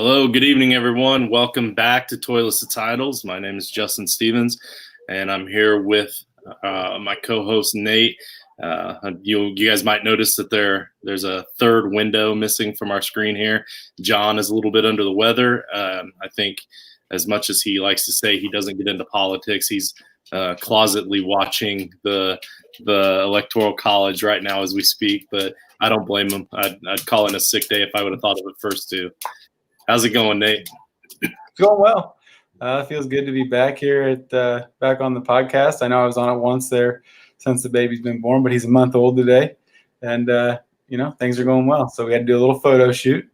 Hello, good evening, everyone. Welcome back to Toilets to Titles. My name is Justin Stevens, and I'm here with my co-host Nate. You guys might notice that there's a third window missing from our screen here. John is a little bit under the weather. I think, as much as he likes to say he doesn't get into politics, he's closetly watching the Electoral College right now as we speak. But I don't blame him. I'd call it a sick day if I would have thought of it first too. How's it going, Nate? It's going well. Feels good to be back here back on the podcast. I know I was on it once there since the baby's been born, but he's a month old today, and things are going well. So we had to do a little photo shoot,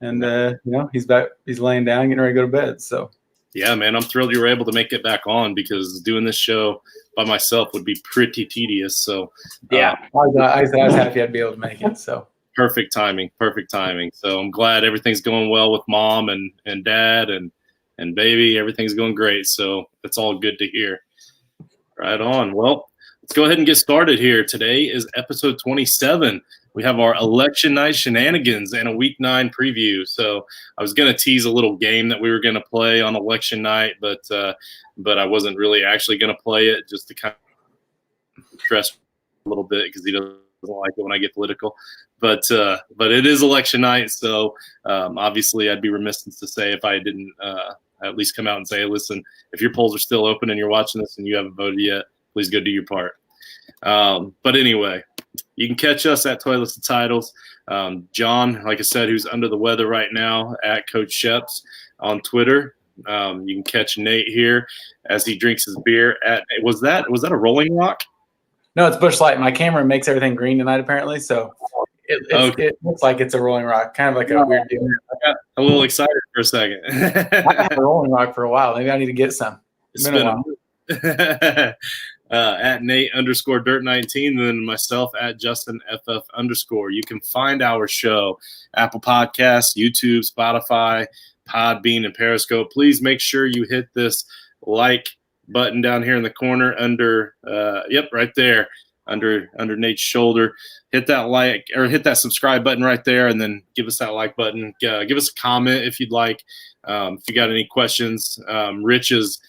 and he's back. He's laying down, getting ready to go to bed. So yeah, man, I'm thrilled you were able to make it back on because doing this show by myself would be pretty tedious. So yeah, I was happy I'd be able to make it. So. Perfect timing. So I'm glad everything's going well with mom and dad and baby. Everything's going great. So that's all good to hear. Right on. Well, let's go ahead and get started here. Today is episode 27. We have our election night shenanigans and a week 9 preview. So I was going to tease a little game that we were going to play on election night, but I wasn't really actually going to play it just to kind of stress a little bit because he doesn't like it when I get political. But it is election night, so obviously I'd be remiss to say if I didn't at least come out and say, listen, if your polls are still open and you're watching this and you haven't voted yet, please go do your part. But anyway, you can catch us at Toilets to Titles. John, like I said, who's under the weather right now, at Coach Sheps on Twitter. You can catch Nate here as he drinks his beer at – was that a Rolling Rock? No, it's Busch Light. My camera makes everything green tonight, apparently, so – It looks like it's a Rolling Rock, kind of like a weird deal. I got a little excited for a second. I had a Rolling Rock for a while. Maybe I need to get some. It's been a while. At Nate_Dirt19, and then myself at JustinFF_. You can find our show, Apple Podcasts, YouTube, Spotify, Podbean, and Periscope. Please make sure you hit this like button down here in the corner under, right there. Under Nate's shoulder, hit that like or hit that subscribe button right there, and then give us that like button. Give us a comment if you'd like. If you got any questions, Rich is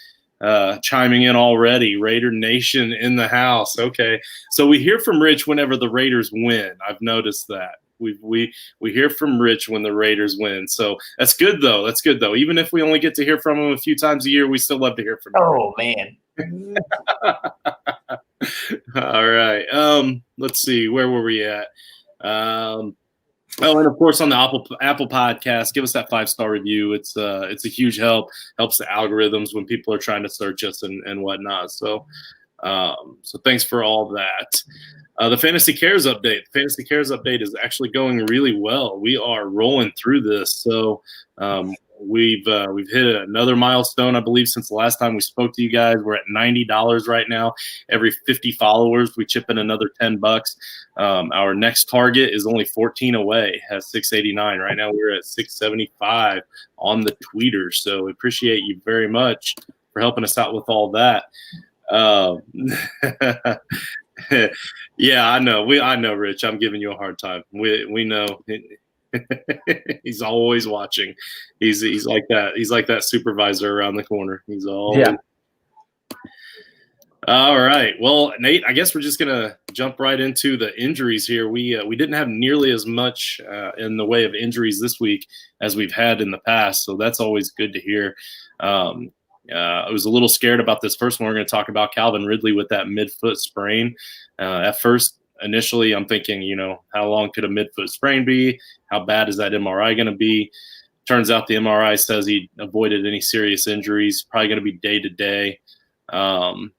chiming in already. Raider Nation in the house. Okay, so we hear from Rich whenever the Raiders win. I've noticed that. We hear from Rich when the Raiders win. So that's good though. Even if we only get to hear from him a few times a year, we still love to hear from him. Oh man. All right. Let's see. Where were we at? And of course on the Apple Podcast, give us that 5-star review. It's a huge help. Helps the algorithms when people are trying to search us and whatnot. So thanks for all that. The Fantasy Cares update. The Fantasy Cares update is actually going really well. We are rolling through this. So we've hit another milestone, I believe, since the last time we spoke to you guys. We're at $90 right now. Every 50 followers, we chip in another $10. Our next target is only 14 away, has 689. Right now we're at 675 on the tweeter. So we appreciate you very much for helping us out with all that. Yeah, I know, Rich. I'm giving you a hard time. We know. He's always watching. He's like that. He's like that supervisor around the corner. He's always. Yeah. All right. Well, Nate, I guess we're just gonna jump right into the injuries here. We didn't have nearly as much in the way of injuries this week as we've had in the past, so that's always good to hear. I was a little scared about this first one. We're going to talk about Calvin Ridley with that midfoot sprain. At first, initially, I'm thinking, how long could a midfoot sprain be? How bad is that MRI going to be? Turns out the MRI says he avoided any serious injuries, probably going to be day to day. And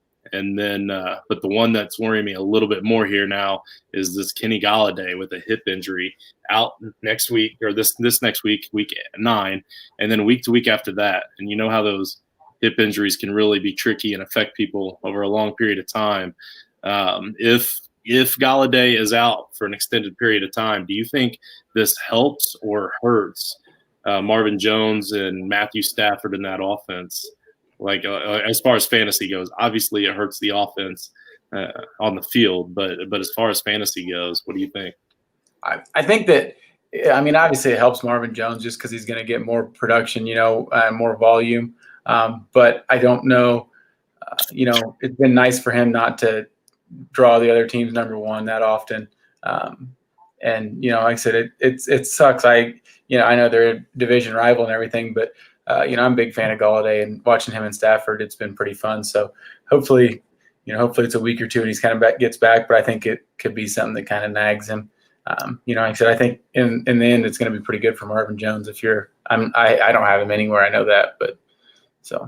then, but the one that's worrying me a little bit more here now is this Kenny Golladay with a hip injury out next week, or this next week, week 9, and then week to week after that. And you know how those hip injuries can really be tricky and affect people over a long period of time. If Golladay is out for an extended period of time, do you think this helps or hurts Marvin Jones and Matthew Stafford in that offense? Like as far as fantasy goes, obviously it hurts the offense on the field, but as far as fantasy goes, what do you think? I think that Yeah, I mean, obviously it helps Marvin Jones just because he's going to get more production, more volume. But I don't know, it's been nice for him not to draw the other team's number one that often. And like I said, it sucks. I know they're a division rival and everything, but I'm a big fan of Galladay, and watching him in Stafford, it's been pretty fun. So hopefully it's a week or two and he's kind of gets back. But I think it could be something that kind of nags him. Like I said, I think in the end it's going to be pretty good for Marvin Jones. I don't have him anywhere, I know that, but so.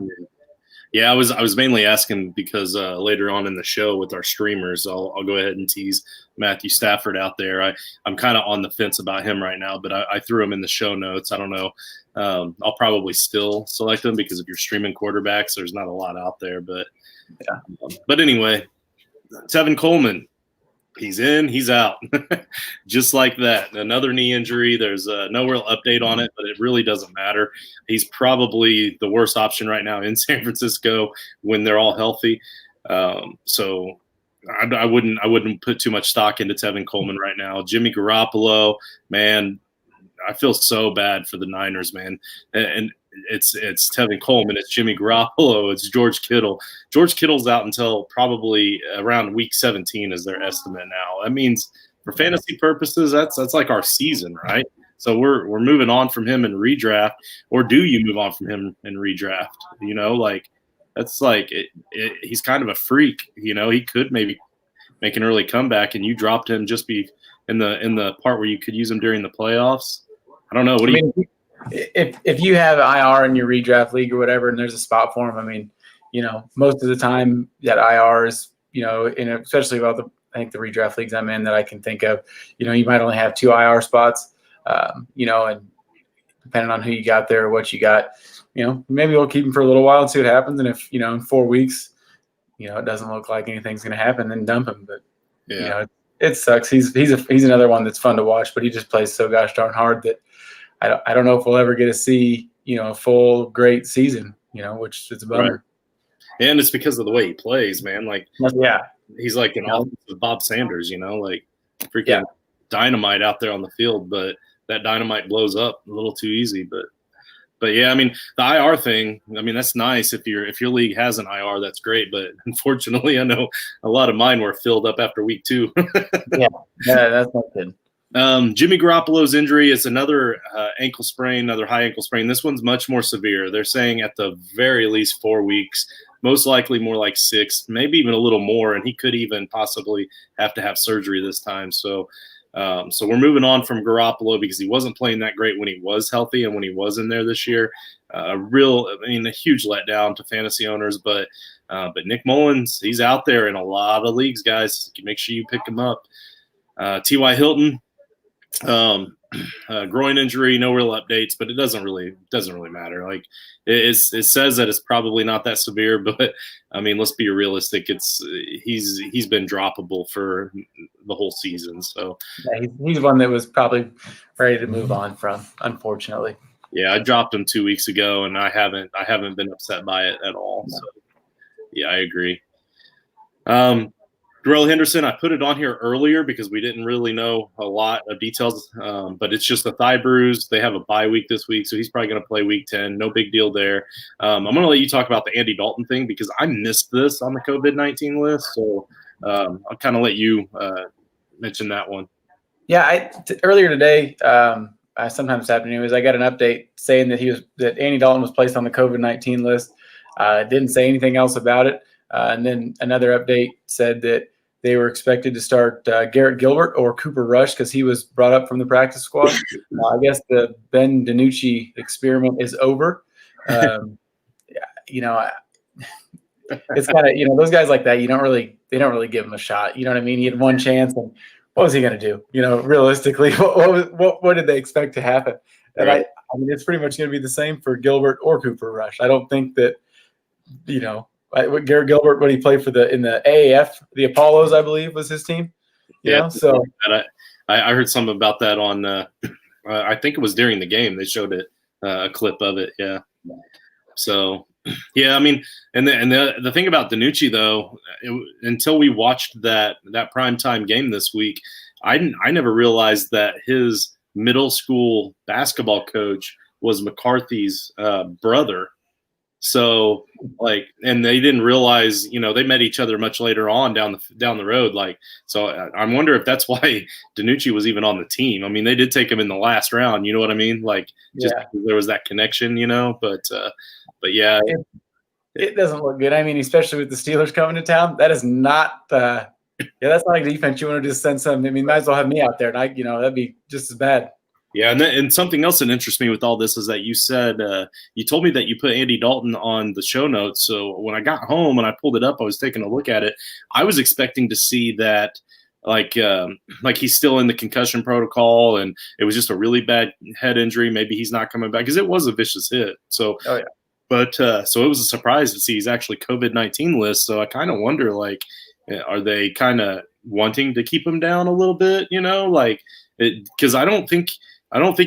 Yeah, I was mainly asking because later on in the show with our streamers, I'll go ahead and tease Matthew Stafford out there. I'm kind of on the fence about him right now, but I threw him in the show notes. I don't know. I'll probably still select him because if you're streaming quarterbacks, there's not a lot out there. But yeah. But anyway, Tevin Coleman. He's in, he's out. Just like that. Another knee injury. There's no real update on it, but it really doesn't matter. He's probably the worst option right now in San Francisco when they're all healthy. So I wouldn't put too much stock into Tevin Coleman right now. Jimmy Garoppolo, man, I feel so bad for the Niners, man. And it's Tevin Coleman, it's Jimmy Garoppolo, it's George Kittle. George Kittle's out until probably around week 17 is their estimate now. That means for fantasy purposes, that's like our season, right? So we're moving on from him in redraft, or do you move on from him in redraft? That's like he's kind of a freak. He could maybe make an early comeback, and you dropped him just be in the part where you could use him during the playoffs. I don't know. What do you? If you have IR in your redraft league or whatever, and there's a spot for him, most of the time that IR is, and especially about I think the redraft leagues I'm in that I can think of, you might only have 2 IR spots, and depending on who you got there or what you got, maybe we'll keep him for a little while and see what happens. And if, in 4 weeks, it doesn't look like anything's going to happen, then dump him. But, it sucks. He's another one that's fun to watch, but he just plays so gosh darn hard that I don't know if we'll ever get to see, a full great season, which is a bummer. Right. And it's because of the way he plays, man. Like, yeah, he's like an offensive Bob Sanders, like freaking dynamite out there on the field, but that dynamite blows up a little too easy. But yeah, the IR thing, that's nice. If your league has an IR, that's great. But unfortunately, I know a lot of mine were filled up after week 2. yeah, that's not good. Jimmy Garoppolo's injury is another ankle sprain, another high ankle sprain. This one's much more severe. They're saying at the very least 4 weeks, most likely more like 6, maybe even a little more, and he could even possibly have to have surgery this time. So we're moving on from Garoppolo because he wasn't playing that great when he was healthy and when he was in there this year. A huge letdown to fantasy owners, but Nick Mullins, he's out there in a lot of leagues, guys. Make sure you pick him up. T.Y. Hilton, groin injury, no real updates, but it doesn't really matter. Like it says that it's probably not that severe, but let's be realistic. He's been droppable for the whole season. So yeah, he's one that was probably ready to move on from, unfortunately. Yeah, I dropped him 2 weeks ago, and I haven't been upset by it at all. So yeah, I agree. Darrell Henderson, I put it on here earlier because we didn't really know a lot of details, but it's just a thigh bruise. They have a bye week this week, so he's probably going to play week 10. No big deal there. I'm going to let you talk about the Andy Dalton thing because I missed this on the COVID-19 list, so I'll kind of let you mention that one. Yeah, earlier today, sometime this afternoon, I got an update saying that Andy Dalton was placed on the COVID-19 list. Didn't say anything else about it. And then another update said that they were expected to start Garrett Gilbert or Cooper Rush because he was brought up from the practice squad. I guess the Ben DiNucci experiment is over. It's kind of, those guys like that, they don't really give him a shot. You know what I mean? He had one chance, and what was he going to do? Realistically, what did they expect to happen? And right. It's pretty much going to be the same for Gilbert or Cooper Rush. I don't think that, Garrett Gilbert, when he played in the AAF, the Apollos, I believe, was his team. So I heard something about that on. I think it was during the game. They showed it a clip of it. Yeah. So yeah, and the thing about DiNucci though, until we watched that primetime game this week, I never realized that his middle school basketball coach was McCarthy's brother. So like, and they didn't realize, they met each other much later on down the road. Like, so I wonder if that's why DiNucci was even on the team. I mean, they did take him in the last round. You know what I mean? Like, just because there was that connection, but yeah, it doesn't look good. I mean, especially with the Steelers coming to town, that is not. That's not a defense you want to just send some. I mean, might as well have me out there, and that'd be just as bad. Yeah, and something else that interests me with all this is that you said you told me that you put Andy Dalton on the show notes. So when I got home and I pulled it up, I was taking a look at it. I was expecting to see that like he's still in the concussion protocol, and it was just a really bad head injury. Maybe he's not coming back because it was a vicious hit. So, but so it was a surprise to see he's actually COVID-19 list. So I kind of wonder, like, are they kind of wanting to keep him down a little bit? Because I don't think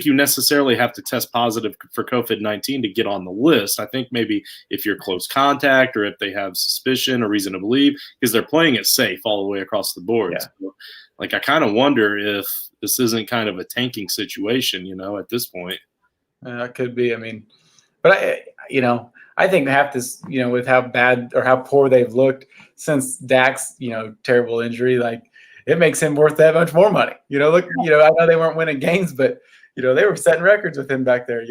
you necessarily have to test positive for COVID-19 to get on the list. I think maybe if you're close contact or if they have suspicion or reason to believe, because they're playing it safe all the way across the board. Yeah. So, I kind of wonder if this isn't kind of a tanking situation, at this point. It could be. I mean, but I think half this, with how bad or how poor they've looked since Dak's, terrible injury, like it makes him worth that much more money. I know they weren't winning games, but they were setting records with him back there.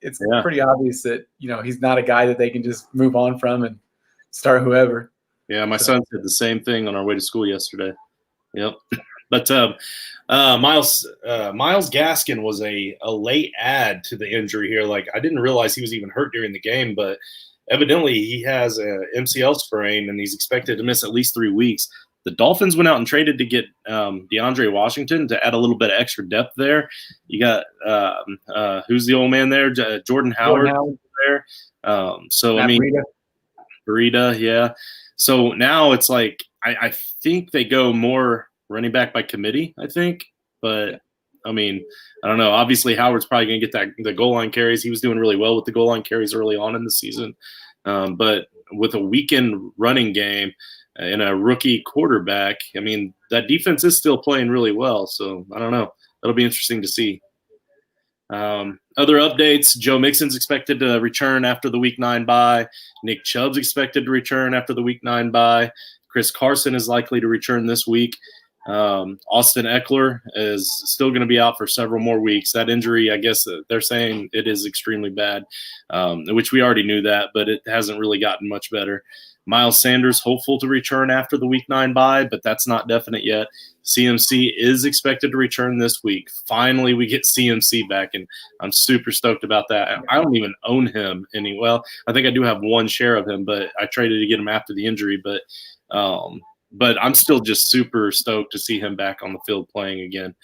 It's pretty obvious that, he's not a guy that they can just move on from and start whoever. Yeah, my son said the same thing on our way to school yesterday. Yep. But Miles Gaskin was a late add to the injury here. Like, I didn't realize he was even hurt during the game, but evidently he has a MCL sprain and he's expected to miss at least 3 weeks. The Dolphins went out and traded to get DeAndre Washington to add a little bit of extra depth there. You got who's the old man there? Jordan Howard there. Burita, yeah. So now it's like I think they go more running back by committee, I think. But, I mean, I don't know. Obviously, Howard's probably going to get the goal line carries. He was doing really well with the goal line carries early on in the season. But with a weakened running game and a rookie quarterback, I mean, that defense is still playing really well. So, I don't know. That'll be interesting to see. Other updates, Joe Mixon's expected to return after the Week 9 bye. Nick Chubb's expected to return after the Week 9 bye. Chris Carson is likely to return this week. Austin Eckler is still going to be out for several more weeks. That injury, I guess they're saying it is extremely bad, which we already knew that, but it hasn't really gotten much better. Miles Sanders hopeful to return after the Week 9 bye, but that's not definite yet. CMC is expected to return this week. Finally, we get CMC back, and I'm super stoked about that. I don't even own him any. Well, I think I do have one share of him, but I traded to get him after the injury. But I'm still just super stoked to see him back on the field playing again.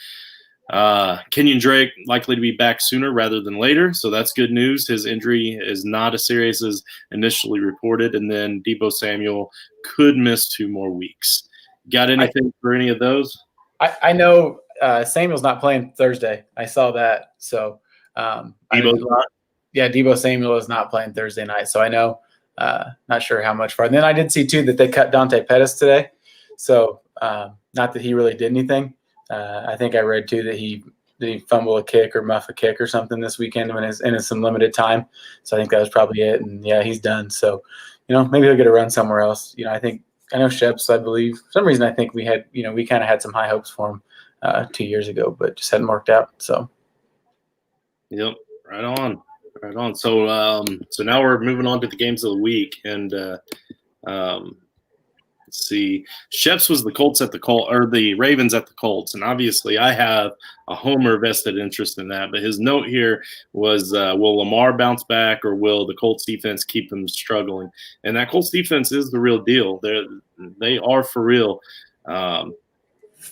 Kenyon Drake likely to be back sooner rather than later, so that's good news. His injury is not as serious as initially reported, and then Deebo Samuel could miss 2 more weeks. Got anything for any of those? I know Samuel's not playing Thursday. I saw that. So Deebo's not? Yeah, Deebo Samuel is not playing Thursday night. So I know, not sure how much far. And then I did see, too, that they cut Dante Pettis today. So not that he really did anything. I think I read, too, that he fumble a kick or muff a kick or something this weekend in some limited time. So I think that was probably it. And, yeah, he's done. So, maybe he'll get a run somewhere else. I know Sheps, I believe. For some reason, I think we had, we kind of had some high hopes for him 2 years ago, but just hadn't worked out. So, yep, right on. So, now we're moving on to the games of the week, and let's see. Sheps was the Ravens at the Colts, and obviously, I have a homer vested interest in that. But his note here was, will Lamar bounce back, or will the Colts defense keep him struggling? And that Colts defense is the real deal. They are for real.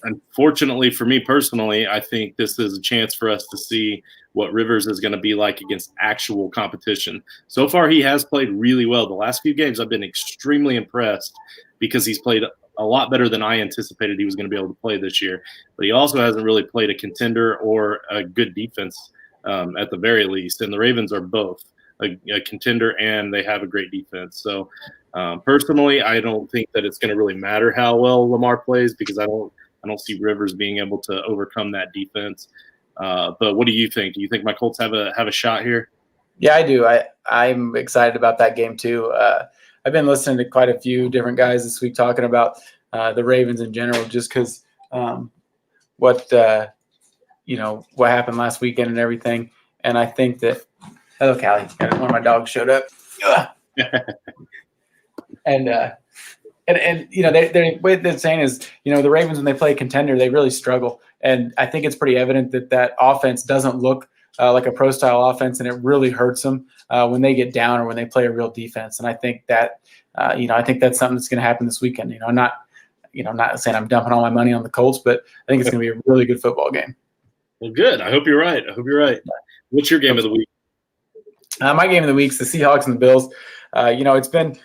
Unfortunately for me personally, I think this is a chance for us to see what Rivers is going to be like against actual competition. So far, he has played really well. The last few games, I've been extremely impressed because he's played a lot better than I anticipated he was going to be able to play this year. But he also hasn't really played a contender or a good defense at the very least. And the Ravens are both a contender and they have a great defense. So personally, I don't think that it's going to really matter how well Lamar plays because I don't see Rivers being able to overcome that defense. But what do you think? Do you think my Colts have a shot here? Yeah, I do. I'm excited about that game too. I've been listening to quite a few different guys this week talking about the Ravens in general, just because what happened last weekend and everything. And I think that hello, Callie. One of my dogs showed up. And what they're saying is, the Ravens, when they play a contender, they really struggle. And I think it's pretty evident that offense doesn't look like a pro style offense, and it really hurts them when they get down or when they play a real defense. And I think that, I think that's something that's going to happen this weekend. I'm not saying I'm dumping all my money on the Colts, but I think it's going to be a really good football game. Well, good. I hope you're right. What's your game of the week? My game of the week is the Seahawks and the Bills. It's been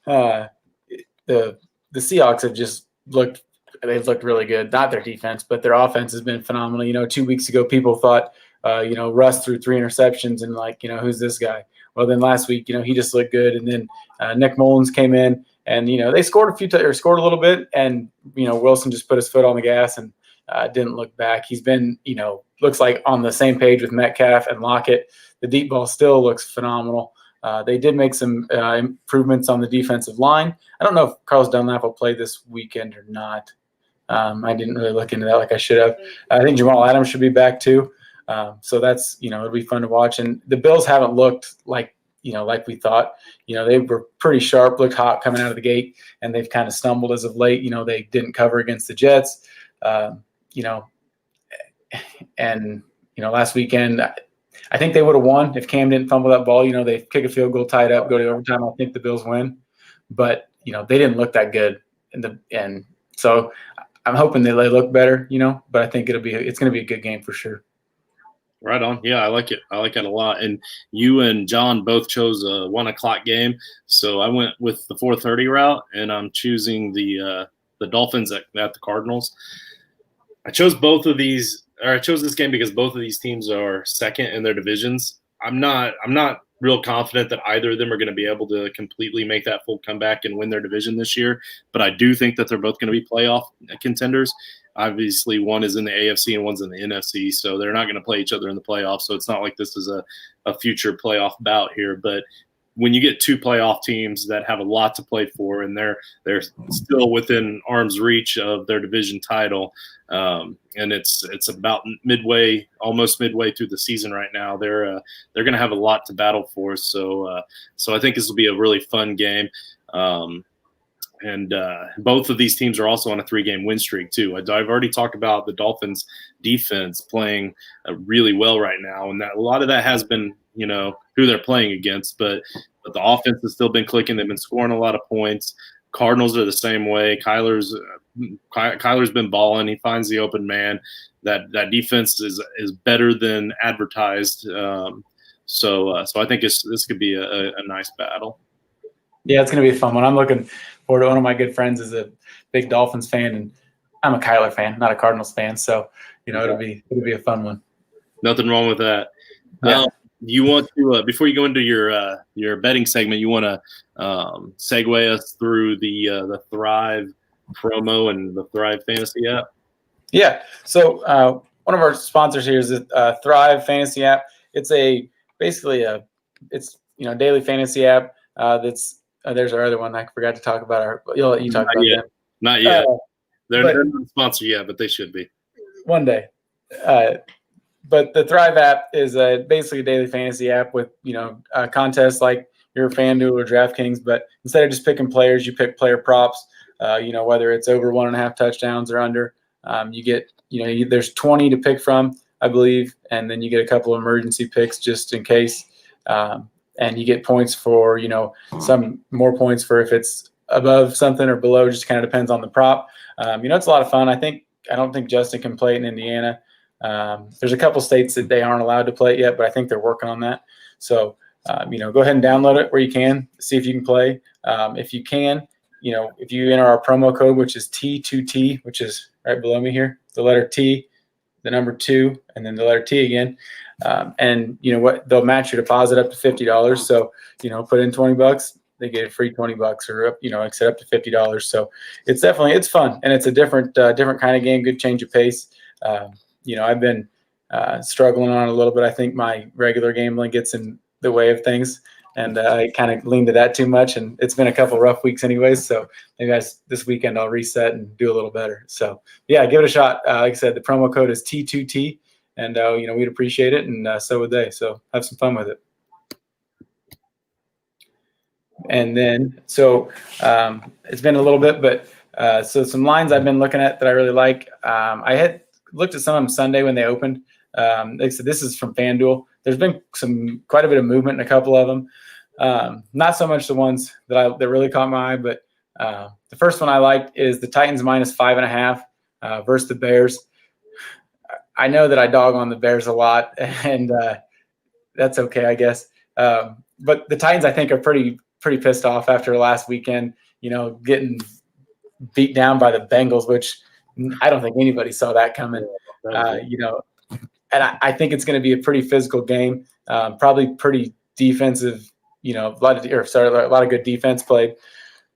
the Seahawks have just looked really good. Not their defense, but their offense has been phenomenal. 2 weeks ago, people thought, Russ threw 3 interceptions and who's this guy? Well, then last week, he just looked good. And then Nick Mullins came in and, they scored scored a little bit. And, Wilson just put his foot on the gas and didn't look back. He's been, looks like on the same page with Metcalf and Lockett. The deep ball still looks phenomenal. They did make some improvements on the defensive line. I don't know if Carlos Dunlap will play this weekend or not. I didn't really look into that like I should have. I think Jamal Adams should be back too. So that's, it'll be fun to watch. And the Bills haven't looked like we thought. They were pretty sharp, looked hot coming out of the gate, and they've kind of stumbled as of late. They didn't cover against the Jets. And last weekend, I think they would have won if Cam didn't fumble that ball. They kick a field goal, tie it up, go to overtime. I think the Bills win, but they didn't look that good and so I'm hoping they look better. But I think it's going to be a good game for sure. Right on. Yeah, I like it. I like it a lot. And you and John both chose a 1:00 game, so I went with the 4:30 route, and I'm choosing the Dolphins at the Cardinals. I chose this game because both of these teams are second in their divisions. I'm not real confident that either of them are going to be able to completely make that full comeback and win their division this year, but I do think that they're both going to be playoff contenders. Obviously, one is in the AFC and one's in the NFC, so they're not going to play each other in the playoffs. So it's not like this is a future playoff bout here. But when you get 2 playoff teams that have a lot to play for and they're still within arm's reach of their division title, and it's about almost midway through the season right now, they're going to have a lot to battle for. So I think this will be a really fun game. And both of these teams are also on a 3-game win streak too. I've already talked about the Dolphins defense playing really well right now, and that a lot of that has been, who they're playing against, but the offense has still been clicking. They've been scoring a lot of points. Cardinals are the same way. Kyler's been balling. He finds the open man. That defense is better than advertised. So I think this could be a nice battle. Yeah, it's going to be a fun one. I'm looking forward to. One of my good friends is a big Dolphins fan, and I'm a Kyler fan, not a Cardinals fan. So it'll be a fun one. Nothing wrong with that. Yeah. You want to before you go into your betting segment, you want to segue us through the Thrive promo and the Thrive Fantasy app? Yeah. So one of our sponsors here is the Thrive Fantasy app. It's basically a daily fantasy app. There's our other one. I forgot to talk about I'll let you talk about them. Not yet. They're not a sponsor yet, but they should be one day. But the Thrive app is basically a daily fantasy app with contests like your FanDuel or DraftKings. But instead of just picking players, you pick player props. Whether it's over 1.5 touchdowns or under. You get there's 20 to pick from, I believe, and then you get a couple of emergency picks just in case. And you get points for some more points for if it's above something or below. Just kind of depends on the prop. It's a lot of fun. I don't think Justin can play it in Indiana. There's a couple states that they aren't allowed to play it yet, but I think they're working on that. So, go ahead and download it where you can, see if you can play. If you can, if you enter our promo code, which is T2T, which is right below me here, the letter T, the number 2, and then the letter T again. And they'll match your deposit up to $50. So, put in $20, they get a free $20 or, except up to $50. So it's fun. And it's a different kind of game, good change of pace. I've been struggling on it a little bit. I think my regular gambling gets in the way of things, and I kind of lean to that too much. And it's been a couple rough weeks anyways, so maybe this weekend I'll reset and do a little better. So yeah, give it a shot. Like I said, the promo code is T2T, and we'd appreciate it, and so would they. So have some fun with it. And then, so it's been a little bit, but so some lines I've been looking at that I really like. I had looked at some of them Sunday when they opened. Like I said, this is from FanDuel. There's been quite a bit of movement in a couple of them. Not so much the ones that really caught my eye, but the first one I liked is the Titans -5.5 versus the Bears. I know that I dog on the Bears a lot, and that's okay, I guess. But the Titans, I think, are pretty pissed off after last weekend, getting beat down by the Bengals, which I don't think anybody saw that coming. And I think it's going to be a pretty physical game, probably pretty defensive, a lot of good defense played.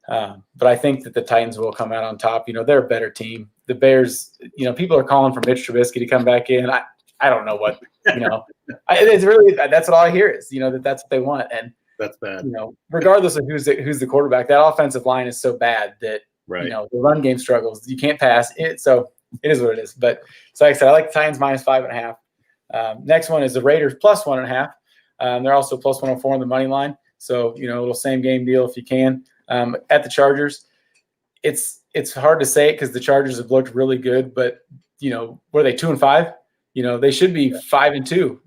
But I think that the Titans will come out on top. They're a better team. The Bears, people are calling for Mitch Trubisky to come back in. I don't know what, it's really, that's what all I hear is, that's what they want. And that's bad. Regardless of who's the quarterback, that offensive line is so bad that, the run game struggles. You can't pass it. So it is what it is. But so like I said, I like the Titans -5.5. Next one is the Raiders +1.5. They're also +104 on the money line. So, a little same game deal if you can. At the Chargers, it's hard to say it because the Chargers have looked really good, but, were they 2-5? They should be 5-2.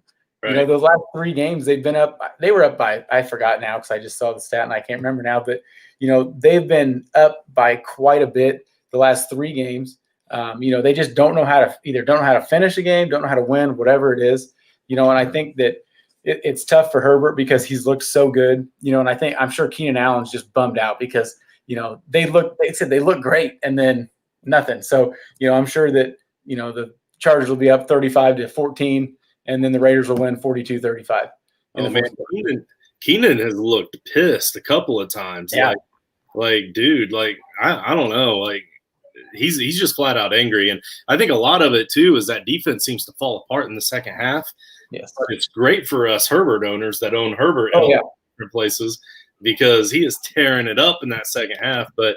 Right. Those last 3 games they've been up. They were up by, I forgot now because I just saw the stat and I can't remember now. But they've been up by quite a bit the last 3 games. They just don't know how to finish a game, don't know how to win, whatever it is. And I think that it's tough for Herbert because he's looked so good. And I'm sure Keenan Allen's just bummed out because they said they look great and then nothing. So I'm sure that the Chargers will be up 35-14. And then the Raiders will win 42-35. Oh, man. Keenan has looked pissed a couple of times. Yeah. Like, dude, I don't know. Like, he's just flat out angry. And I think a lot of it, too, is that defense seems to fall apart in the second half. Yes. But it's great for us Herbert owners that own Herbert in different places because he is tearing it up in that second half. But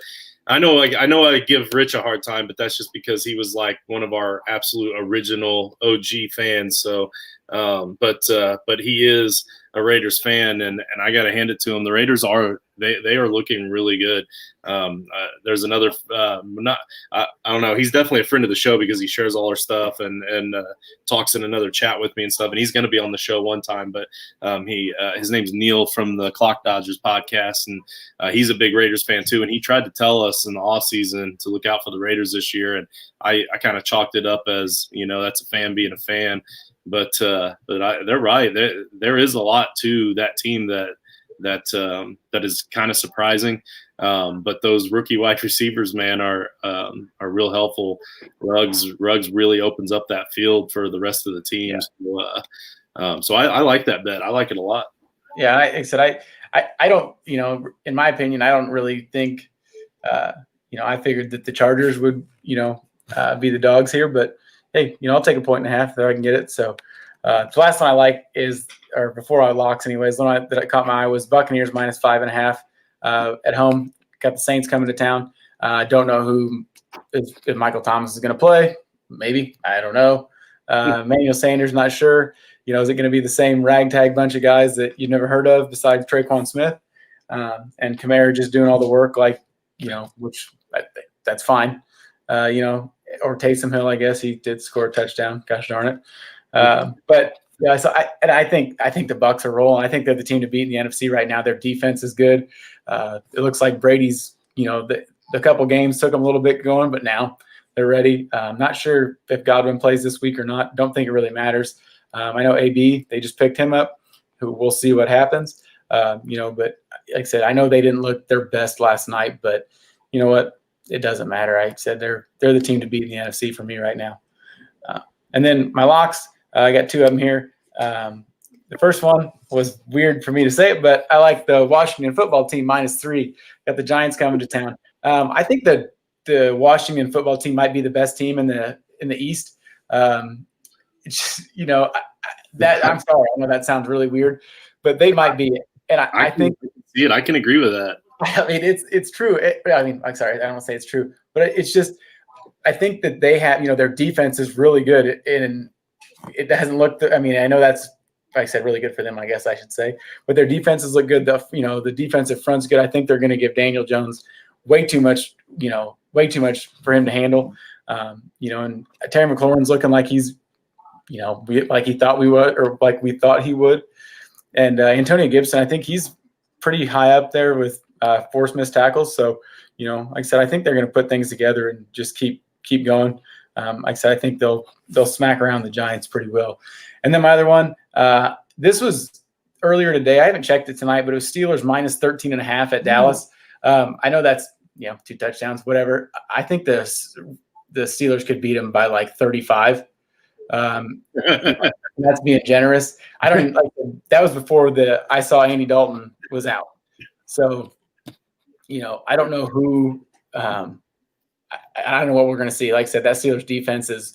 I know I give Rich a hard time, but that's just because he was like one of our absolute original OG fans. So, but he is a Raiders fan, and I got to hand it to him. The Raiders are looking really good. There's another I don't know. He's definitely a friend of the show because he shares all our stuff and talks in another chat with me and stuff. And he's going to be on the show one time, but his name's Neil from the Clock Dodgers podcast, and he's a big Raiders fan too. And he tried to tell us in the off season to look out for the Raiders this year, and I kind of chalked it up as that's a fan being a fan. But they're right. There is a lot to that team that is kind of surprising. But those rookie wide receivers, man, are real helpful. Ruggs really opens up that field for the rest of the teams. Yeah. So I like that bet. I like it a lot. Yeah, like I said, I don't, in my opinion, I don't really think, I figured that the Chargers would, be the dogs here, but hey, I'll take 1.5 points if I can get it. So the last one I like is, or before I locks anyways, the one that caught my eye was Buccaneers -5.5 at home. Got the Saints coming to town. Don't know if Michael Thomas is going to play. Maybe. I don't know. Emmanuel Sanders, not sure. Is it going to be the same ragtag bunch of guys that you've never heard of besides Traquan Smith? And Kamara just doing all the work, which that's fine. Or Taysom Hill, I guess he did score a touchdown. Gosh darn it. But yeah, so I think the Bucs are rolling. I think they're the team to beat in the NFC right now. Their defense is good. It looks like Brady's, the couple games took them a little bit going, but now they're ready. I'm not sure if Godwin plays this week or not. Don't think it really matters. I know AB, they just picked him up. Who we'll see what happens. But like I said, I know they didn't look their best last night, but you know what? It doesn't matter. I said they're the team to beat in the NFC for me right now. And then my locks, I got 2 of them here. The first one was weird for me to say it, but I like the Washington football team -3. Got the Giants coming to town. I think that the Washington football team might be the best team in the East. it's just, that I'm sorry, I know that sounds really weird, but they might be. And I think see it. I can agree with that. I mean, it's true. I'm sorry, I don't want to say it's true, but it's just I think that they have, their defense is really good, and it hasn't looked. I mean, I know that's, like I said, really good for them, I guess I should say, but their defenses look good. The defensive front's good. I think they're going to give Daniel Jones way too much for him to handle. And Terry McLaurin's looking like he's, like he thought we would, or like we thought he would. And Antonio Gibson, I think he's pretty high up there with forced missed tackles. So, like I said, I think they're going to put things together and just keep going. Like I said, I think they'll smack around the Giants pretty well. And then my other one, this was earlier today. I haven't checked it tonight, but it was Steelers minus 13.5 at Dallas. I know that's 2 touchdowns, whatever. I think the Steelers could beat them by like 35. That's being generous. I don't even like that was before I saw Andy Dalton was out. So, I don't know who. I don't know what we're going to see. Like I said, that Steelers defense is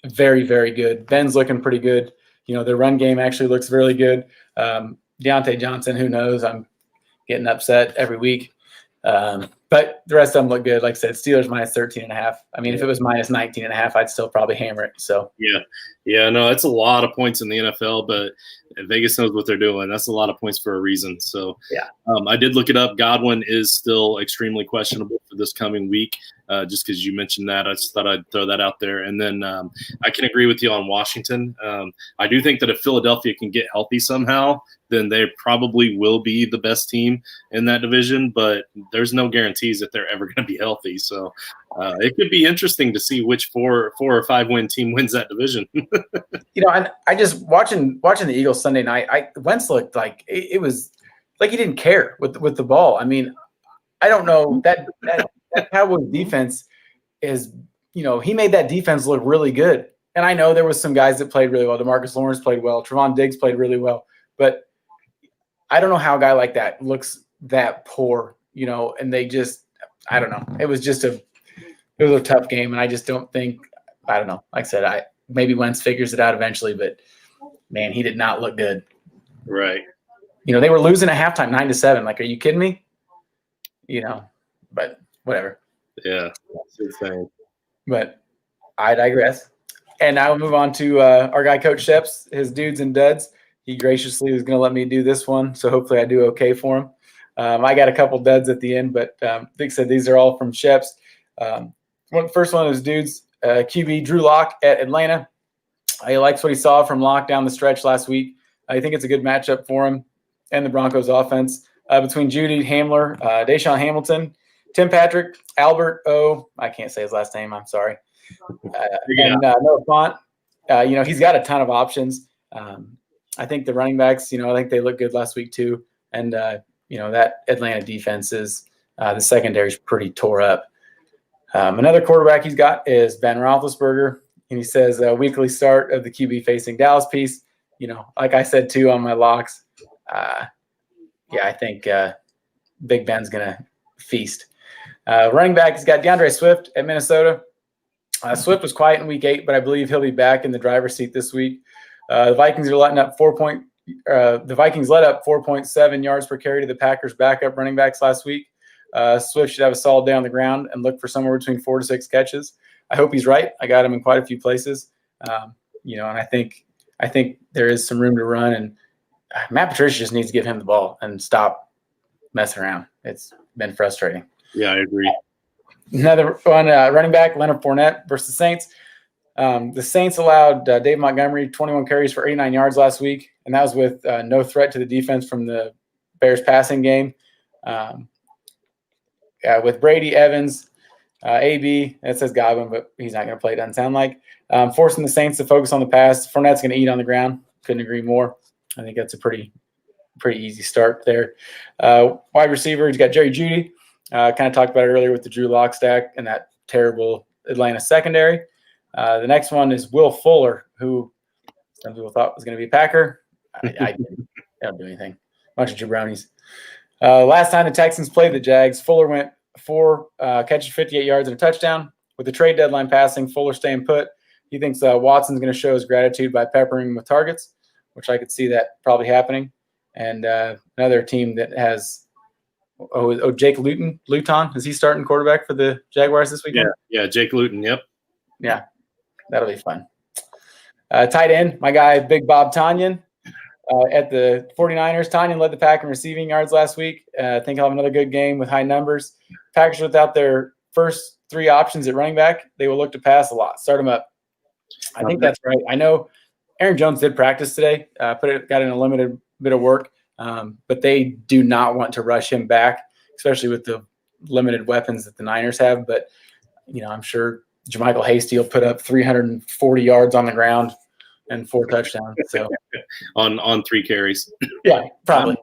very, very good. Ben's looking pretty good. Their run game actually looks really good. Deontay Johnson, who knows? I'm getting upset every week. But the rest of them look good. Like I said, Steelers minus 13.5. I mean, if it was minus 19.5, I'd still probably hammer it. So yeah, no, that's a lot of points in the NFL, but Vegas knows what they're doing. That's a lot of points for a reason. So yeah, I did look it up. Godwin is still extremely questionable for this coming week. Just because you mentioned that, I just thought I'd throw that out there. And then I can agree with you on Washington. I do think that if Philadelphia can get healthy somehow, then they probably will be the best team in that division. But there's no guarantees that they're ever going to be healthy. So it could be interesting to see which 4 or 5 win team wins that division. And I just watching the Eagles Sunday night. Wentz looked like it was like he didn't care with the ball. I mean, I don't know that Cowboys defense is, he made that defense look really good. And I know there was some guys that played really well. DeMarcus Lawrence played well. Trevon Diggs played really well. But I don't know how a guy like that looks that poor, and they just, I don't know. It was a tough game. And I just don't think, I don't know. Like I said, maybe Wentz figures it out eventually, but man, he did not look good. Right. They were losing at halftime 9-7. Like, are you kidding me? But whatever. Yeah, it's insane. But I digress. And now we'll move on to our guy, Coach Sheps, his dudes and duds. He graciously was going to let me do this one, so hopefully I do okay for him. I got a couple duds at the end, but Vic said these are all from Sheps. First one is dudes. QB Drew Lock at Atlanta. He likes what he saw from Lock down the stretch last week. I think it's a good matchup for him and the Broncos offense. Between Judy Hamler, Deshaun Hamilton, Tim Patrick, Albert O. I can't say his last name. I'm sorry. And Noah Font. He's got a ton of options. I think the running backs, I think they look good last week too. And, that Atlanta defense is the secondary is pretty tore up. Another quarterback he's got is Ben Roethlisberger. And he says weekly start of the QB facing Dallas piece. Like I said too on my locks, I think Big Ben's going to feast. Running back, he's got DeAndre Swift at Minnesota. Swift was quiet in week 8, but I believe he'll be back in the driver's seat this week. The Vikings are letting up the Vikings let up 4.7 yards per carry to the Packers' backup running backs last week. Swift should have a solid day on the ground and look for somewhere between 4 to 6 catches. I hope he's right. I got him in quite a few places. And I think there is some room to run, and Matt Patricia just needs to give him the ball and stop messing around. It's been frustrating. Yeah, I agree. Another one, running back, Leonard Fournette versus the Saints. The Saints allowed Dave Montgomery 21 carries for 89 yards last week, and that was with no threat to the defense from the Bears passing game. With Brady, Evans, AB, it says Godwin, but he's not going to play, it doesn't sound like. Forcing the Saints to focus on the pass. Fournette's going to eat on the ground. Couldn't agree more. I think that's a pretty easy start there. Wide receiver, he's got Jerry Jeudy. Kind of talked about it earlier with the Drew Lock stack and that terrible Atlanta secondary. The next one is Will Fuller, who some people thought was going to be a Packer. I don't do anything. Bunch of jabronis. Last time the Texans played the Jags, Fuller went 4 catches, 58 yards, and a touchdown. With the trade deadline passing, Fuller staying put. He thinks Watson's going to show his gratitude by peppering him with targets, which I could see that probably happening. And another team that has Jake Luton. Is he starting quarterback for the Jaguars this weekend? Yeah, Jake Luton. Yep. Yeah, that'll be fun. Tight end, my guy, Big Bob Tonyan. At the 49ers, Tonyan led the pack in receiving yards last week. I think he'll have another good game with high numbers. Packers without their first 3 options at running back, they will look to pass a lot. Start them up. I think that's right. I know Aaron Jones did practice today, got in a limited bit of work, but they do not want to rush him back, especially with the limited weapons that the Niners have. But, I'm sure Jermichael Hasty will put up 340 yards on the ground and 4 touchdowns. So on 3 carries. Yeah, probably.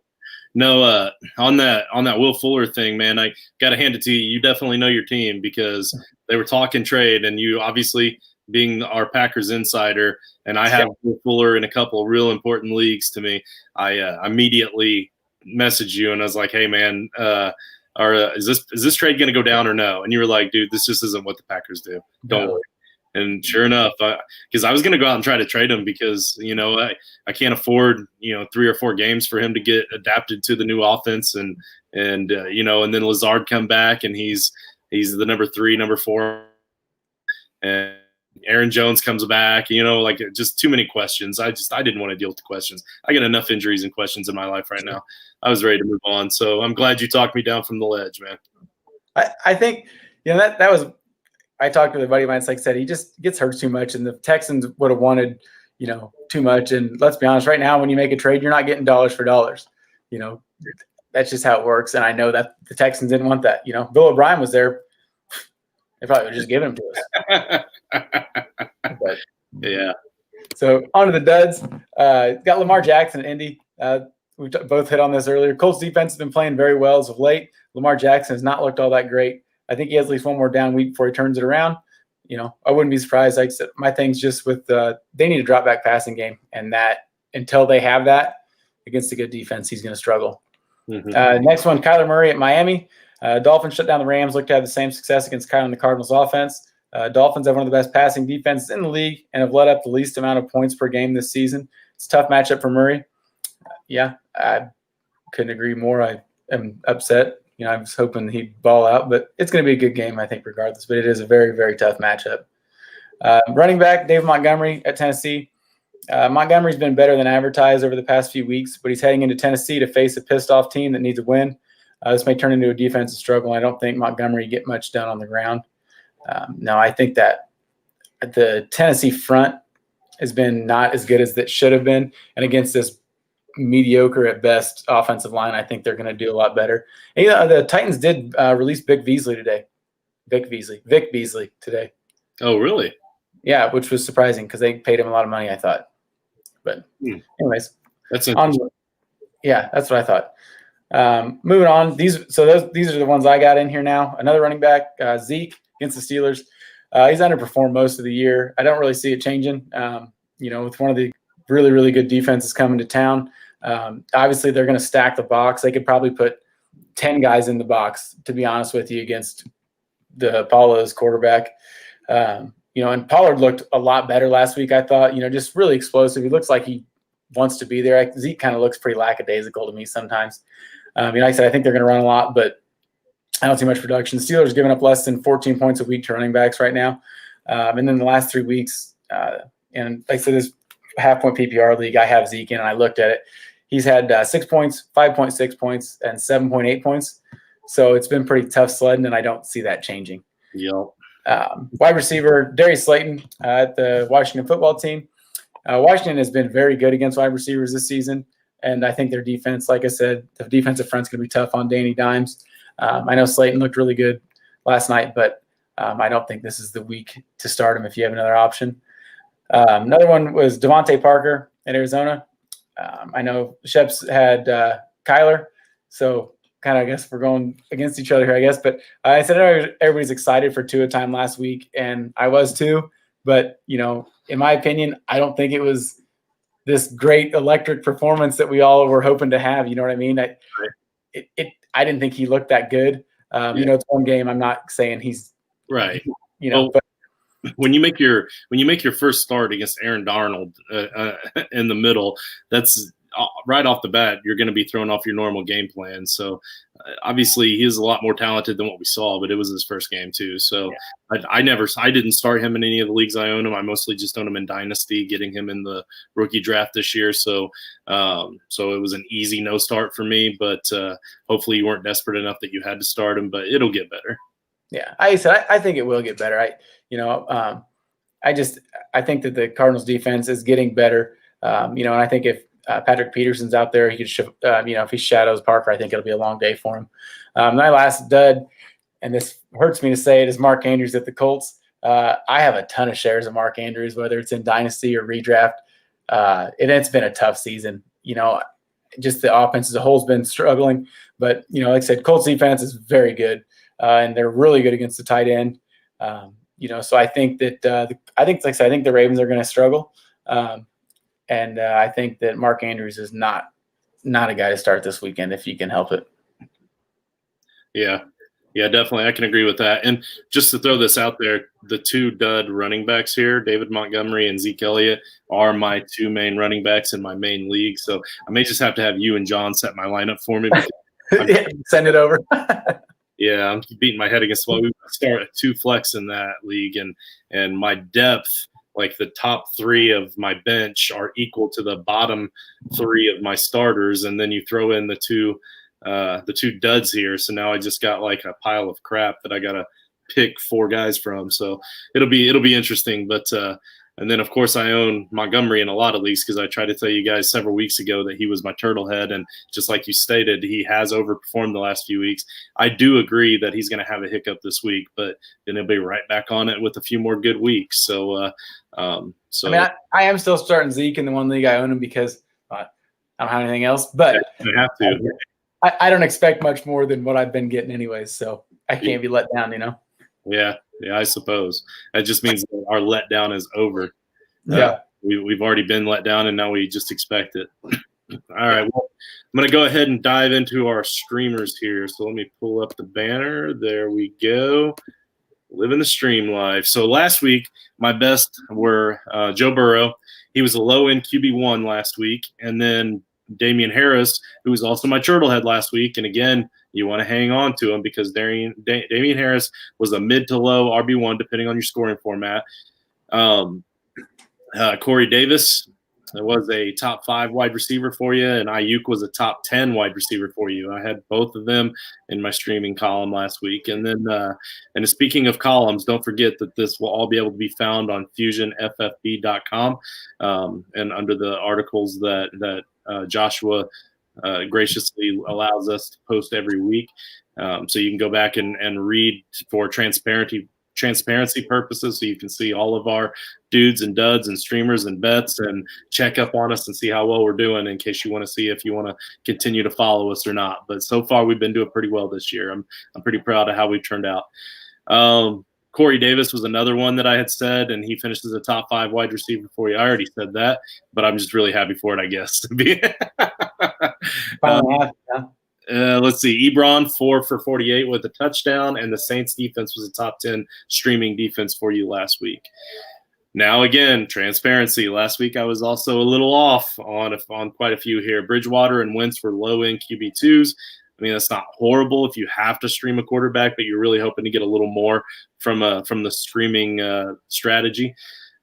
No, on that Will Fuller thing, man, I got to hand it to you. You definitely know your team because they were talking trade, and you obviously being our Packers insider, and I have Will Fuller in a couple of real important leagues to me. I immediately messaged you and I was like, "Hey, man, is this trade going to go down or no?" And you were like, "Dude, this just isn't what the Packers do. Don't worry." And sure enough, because I was going to go out and try to trade him because, I can't afford, 3 or 4 games for him to get adapted to the new offense. And then Lazard come back and he's the number 3, number 4. And Aaron Jones comes back, just too many questions. I didn't want to deal with the questions. I got enough injuries and questions in my life right now. I was ready to move on. So I'm glad you talked me down from the ledge, man. I think, that was – I talked with a buddy of mine. It's like I said, he just gets hurt too much, and the Texans would have wanted, too much. And let's be honest, right now, when you make a trade, you're not getting dollars for dollars. That's just how it works. And I know that the Texans didn't want that. Bill O'Brien was there. They probably would just give him to us. But, yeah. So on to the duds. Got Lamar Jackson at Indy. We both hit on this earlier. Colts defense has been playing very well as of late. Lamar Jackson has not looked all that great. I think he has at least one more down week before he turns it around. I wouldn't be surprised. Like I said, my thing's just with they need a drop back passing game, and that until they have that against a good defense, he's going to struggle. Mm-hmm. Next one, Kyler Murray at Miami. Dolphins shut down the Rams. Looked to have the same success against Kyler and the Cardinals offense. Dolphins have one of the best passing defenses in the league and have let up the least amount of points per game this season. It's a tough matchup for Murray. Yeah, I couldn't agree more. I am upset. I was hoping he'd ball out, but it's going to be a good game, I think, regardless. But it is a very, very tough matchup. Running back, Dave Montgomery at Tennessee. Montgomery's been better than advertised over the past few weeks, but he's heading into Tennessee to face a pissed-off team that needs a win. This may turn into a defensive struggle. I don't think Montgomery get much done on the ground. No, I think that the Tennessee front has been not as good as it should have been, and against this mediocre at best offensive line, I think they're going to do a lot better. And, the Titans did release Vic Beasley today. Oh, really? Yeah, which was surprising because they paid him a lot of money, I thought. But anyways, that's that's what I thought. Moving on, these are the ones I got in here now. Another running back, Zeke against the Steelers. He's underperformed most of the year. I don't really see it changing. With one of the really, really good defenses coming to town. Obviously, they're going to stack the box. They could probably put 10 guys in the box, to be honest with you, against the Apollo's quarterback. And Pollard looked a lot better last week, I thought. Just really explosive. He looks like he wants to be there. Zeke kind of looks pretty lackadaisical to me sometimes. Like I said, I think they're going to run a lot, but I don't see much production. The Steelers giving up less than 14 points a week to running backs right now. And then the last 3 weeks, and like I said, this half-point PPR league, I have Zeke in, and I looked at it. He's had 6 points, 5.6 points, and 7.8 points. So it's been pretty tough sledding, and I don't see that changing. Yep. Wide receiver, Darius Slayton at the Washington football team. Washington has been very good against wide receivers this season, and I think their defense, like I said, the defensive front's going to be tough on Danny Dimes. I know Slayton looked really good last night, but I don't think this is the week to start him if you have another option. Another one was Devontae Parker in Arizona. I know Sheps had Kyler, so kind of I guess we're going against each other here, I guess. But I said everybody's excited for Tua time last week, and I was too. But, in my opinion, I don't think it was this great electric performance that we all were hoping to have. You know what I mean? I didn't think he looked that good. It's one game. I'm not saying he's right. But when you make your first start against Aaron Darnold in the middle, that's right off the bat, you're going to be thrown off your normal game plan. So obviously he is a lot more talented than what we saw, but it was his first game too. So I didn't start him in any of the leagues I own him. I mostly just own him in Dynasty, getting him in the rookie draft this year. So so it was an easy no start for me, but hopefully you weren't desperate enough that you had to start him, but it'll get better. Yeah, I think it will get better. I think that the Cardinals defense is getting better. And I think if Patrick Peterson's out there, he could, if he shadows Parker, I think it'll be a long day for him. My last dud, and this hurts me to say it, is Mark Andrews at the Colts. I have a ton of shares of Mark Andrews, whether it's in Dynasty or redraft. It's been a tough season. Just the offense as a whole has been struggling. But, like I said, Colts defense is very good. And they're really good against the tight end. So I think that I think the Ravens are going to struggle. And I think that Mark Andrews is not a guy to start this weekend if you can help it. Yeah, definitely. I can agree with that. And just to throw this out there, the two dud running backs here, David Montgomery and Zeke Elliott, are my two main running backs in my main league. So I may just have to have you and John set my lineup for me. Send it over. Yeah, I'm beating my head against the wall. We start at 2 flex in that league, and my depth, like the top 3 of my bench, are equal to the bottom 3 of my starters, and then you throw in the two duds here. So now I just got like a pile of crap that I gotta pick 4 guys from. So it'll be interesting, but. And then, of course, I own Montgomery in a lot of leagues because I tried to tell you guys several weeks ago that he was my turtle head. And just like you stated, he has overperformed the last few weeks. I do agree that he's going to have a hiccup this week, but then he'll be right back on it with a few more good weeks. So, I am still starting Zeke in the one league I own him because I don't have anything else. But you have to. I don't expect much more than what I've been getting anyways. So I can't be let down, Yeah, I suppose. That just means that our letdown is over. Yeah. We've already been let down, and now we just expect it. All right. Well, I'm going to go ahead and dive into our streamers here. So let me pull up the banner. There we go. Living the stream live. So last week, my best were Joe Burrow. He was a low-end QB1 last week. And then Damian Harris, who was also my turtlehead last week. And again, you want to hang on to him because Damian Harris was a mid to low RB1, depending on your scoring format. Corey Davis was a top 5 wide receiver for you, and Ayuk was a top 10 wide receiver for you. I had both of them in my streaming column last week. And then, and speaking of columns, don't forget that this will all be able to be found on fusionffb.com and under the articles that Joshua graciously allows us to post every week. So you can go back and read for transparency purposes, so you can see all of our dudes and duds and streamers and bets and check up on us and see how well we're doing in case you want to see if you want to continue to follow us or not. But so far we've been doing pretty well this year. I'm pretty proud of how we've turned out. Corey Davis was another one that I had said, and he finished as a top 5 wide receiver for you. I already said that, but I'm just really happy for it, I guess. Let's see. Ebron 4 for 48 with a touchdown, and the Saints defense was a top 10 streaming defense for you last week. Now, again, transparency. Last week I was also a little off on quite a few here. Bridgewater and Wentz were low-end QB2s. I mean, that's not horrible if you have to stream a quarterback, but you're really hoping to get a little more from the streaming strategy.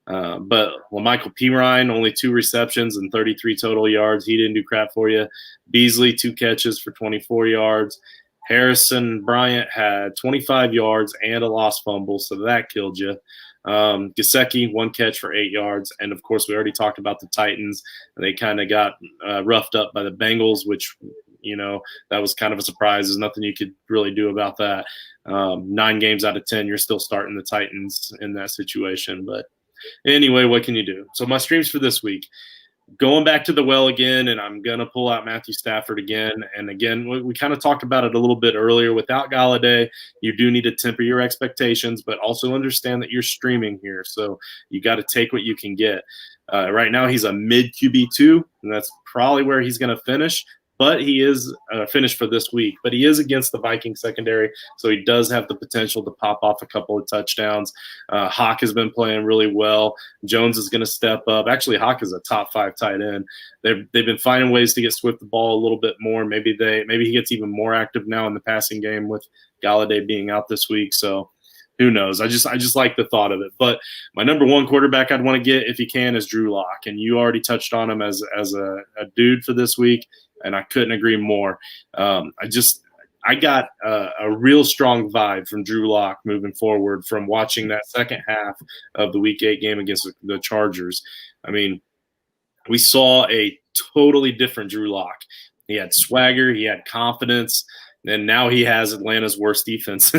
But Michael Pirine, only 2 receptions and 33 total yards. He didn't do crap for you. Beasley, 2 catches for 24 yards. Harrison Bryant had 25 yards and a lost fumble, so that killed you. Gesicki, 1 catch for 8 yards. And, of course, we already talked about the Titans. They kind of got roughed up by the Bengals, which, that was kind of a surprise. There's nothing you could really do about that. 9 games out of 10, you're still starting the Titans in that situation. But anyway, what can you do? So my streams for this week. Going back to the well again, and I'm going to pull out Matthew Stafford again. And again, we kind of talked about it a little bit earlier. Without Galladay, you do need to temper your expectations, but also understand that you're streaming here. So you got to take what you can get. Right now, he's a mid QB2, and that's probably where he's going to finish. but he is finished for this week. But he is against the Vikings secondary, so he does have the potential to pop off a couple of touchdowns. Hawk has been playing really well. Jones is going to step up. Actually, Hawk is a top 5 tight end. They've been finding ways to get Swift the ball a little bit more. Maybe he gets even more active now in the passing game with Galladay being out this week. So who knows? I just like the thought of it. But my number one quarterback I'd want to get if he can is Drew Lock, and you already touched on him as a dude for this week, and I couldn't agree more. I got a real strong vibe from Drew Lock moving forward from watching that second half of the Week 8 game against the Chargers. I mean, we saw a totally different Drew Lock. He had swagger, he had confidence, and now he has Atlanta's worst defense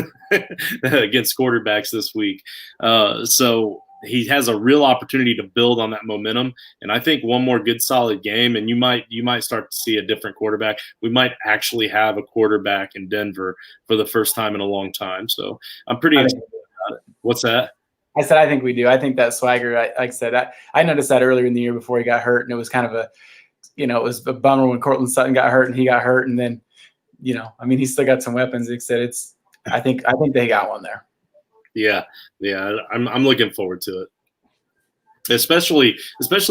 against quarterbacks this week. So he has a real opportunity to build on that momentum. And I think one more good solid game, and you might start to see a different quarterback. We might actually have a quarterback in Denver for the first time in a long time. So I'm pretty excited about it. What's that? I said I think we do. I think that swagger, like I said, I noticed that earlier in the year before he got hurt, and it was kind of it was a bummer when Cortland Sutton got hurt and he got hurt, and then, he's still got some weapons. Like I said, I think they got one there. Yeah. I'm looking forward to it, especially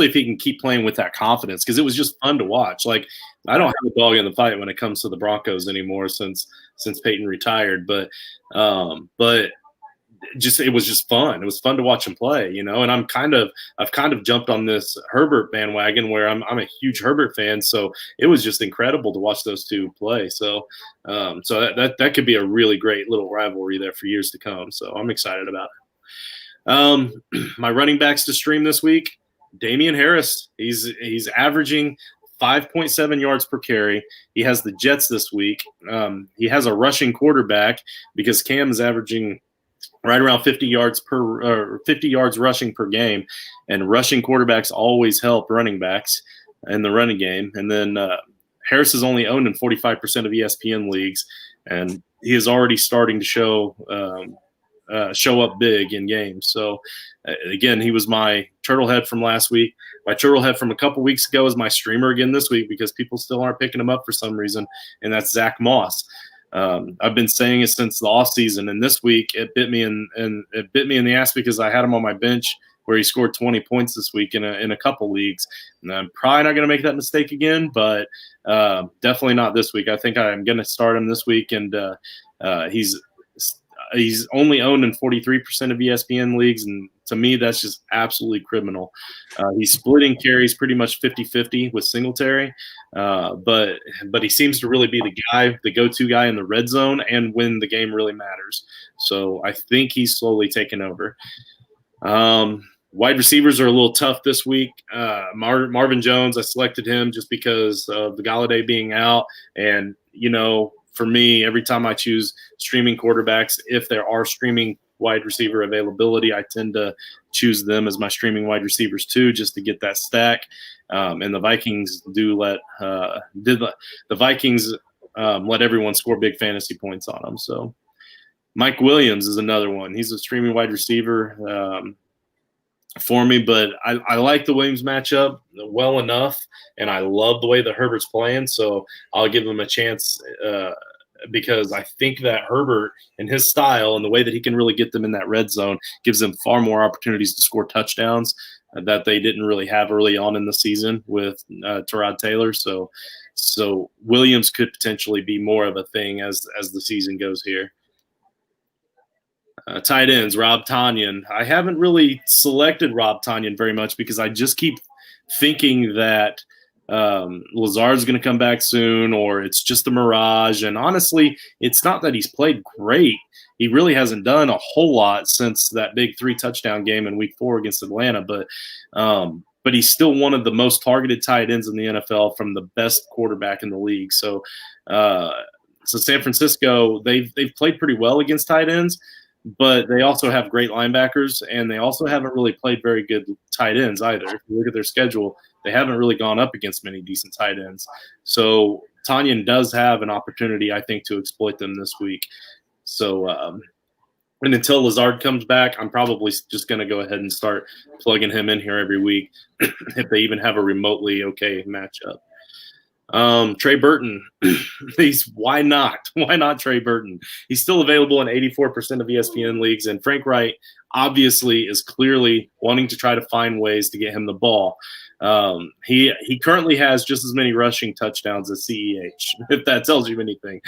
if he can keep playing with that confidence, because it was just fun to watch. Like, I don't have a dog in the fight when it comes to the Broncos anymore since Peyton retired, but it was just fun. It was fun to watch him play, and I've kind of jumped on this Herbert bandwagon where I'm a huge Herbert fan. So it was just incredible to watch those two play. So that could be a really great little rivalry there for years to come. So I'm excited about it. My running backs to stream this week, Damian Harris. He's averaging 5.7 yards per carry. He has the Jets this week. He has a rushing quarterback because Cam is averaging right around 50 yards rushing per game, and rushing quarterbacks always help running backs in the running game. And then Harris is only owned in 45% of ESPN leagues, and he is already starting to show up big in games. So again, he was my turtlehead from last week. My turtlehead from a couple weeks ago is my streamer again this week because people still aren't picking him up for some reason, and that's Zach Moss. I've been saying it since the off season, and this week it bit me in the ass because I had him on my bench where he scored 20 points this week in a couple leagues. And I'm probably not going to make that mistake again, but definitely not this week. I think I'm going to start him this week, and he's only owned in 43% of ESPN leagues, and to me, that's just absolutely criminal. He's splitting carries pretty much 50-50 with Singletary, but he seems to really be the go-to guy in the red zone and when the game really matters. So I think he's slowly taken over. Wide receivers are a little tough this week. Marvin Jones, I selected him just because of the Galladay being out, and for me, every time I choose streaming quarterbacks, if there are streaming wide receiver availability, I tend to choose them as my streaming wide receivers too, just to get that stack. And the Vikings let everyone score big fantasy points on them. So Mike Williams is another one. He's a streaming wide receiver for me, but I like the Williams matchup well enough, and I love the way that Herbert's playing, so I'll give him a chance because I think that Herbert and his style and the way that he can really get them in that red zone gives them far more opportunities to score touchdowns that they didn't really have early on in the season with Tyrod Taylor. So Williams could potentially be more of a thing as the season goes here. Tight ends, Rob Tonyan. I haven't really selected Rob Tonyan very much because I just keep thinking that Lazard's going to come back soon, or it's just a mirage. And honestly, it's not that he's played great. He really hasn't done a whole lot since that big 3-touchdown game in Week 4 against Atlanta. But he's still one of the most targeted tight ends in the NFL from the best quarterback in the league. So San Francisco, they've played pretty well against tight ends, but they also have great linebackers, and they also haven't really played very good tight ends either. If you look at their schedule, they haven't really gone up against many decent tight ends. So Tonyan does have an opportunity, I think, to exploit them this week. So and until Lazard comes back, I'm probably just going to go ahead and start plugging him in here every week if they even have a remotely okay matchup. Trey Burton. Why not? Why not Trey Burton? He's still available in 84% of ESPN leagues, and Frank Wright obviously is clearly wanting to try to find ways to get him the ball. He currently has just as many rushing touchdowns as CEH, if that tells you anything.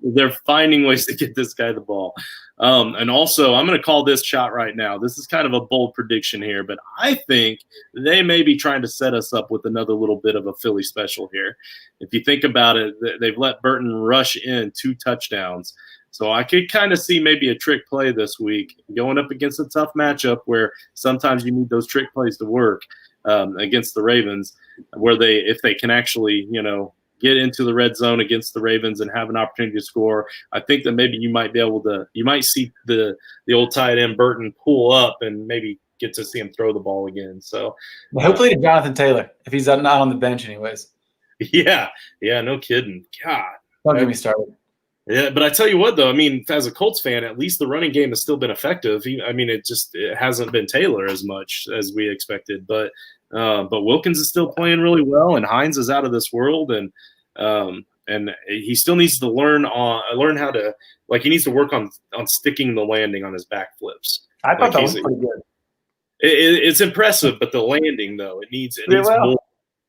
They're finding ways to get this guy the ball. And also, I'm going to call this shot right now. This is kind of a bold prediction here, but I think they may be trying to set us up with another little bit of a Philly special here. If you think about it, they've let Burton rush in 2 touchdowns. So I could kind of see maybe a trick play this week going up against a tough matchup where sometimes you need those trick plays to work against the Ravens, where if they can actually, get into the red zone against the Ravens and have an opportunity to score. I think that maybe you might see the old tight end Burton pull up and maybe get to see him throw the ball again. So hopefully to Jonathan Taylor, if he's not on the bench anyways. Yeah, no kidding. God. Don't get me started. Yeah, but I tell you what, though, I mean, as a Colts fan, at least the running game has still been effective. It hasn't been Taylor as much as we expected, but Wilkins is still playing really well, and Hines is out of this world, and he still needs to learn how to, he needs to work on sticking the landing on his back flips. I thought that was pretty good. It's impressive, but the landing, though, it needs more.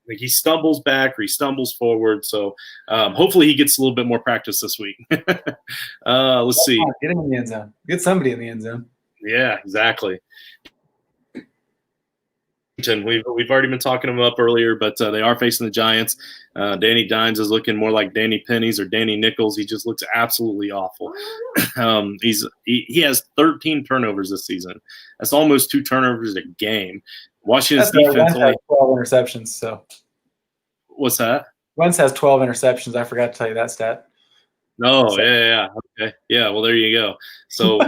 He stumbles back or he stumbles forward. So hopefully he gets a little bit more practice this week. Let's see. Get him in the end zone. Get somebody in the end zone. Yeah, exactly. We've already been talking them up earlier, but they are facing the Giants. Danny Dimes is looking more like Danny Pennies or Danny Nichols. He just looks absolutely awful. He has 13 turnovers this season. That's almost 2 turnovers a game. Washington's defense only 12 interceptions. So, what's that? Wentz has 12 interceptions. I forgot to tell you that stat. Oh, yeah. Okay. Yeah, well, there you go. So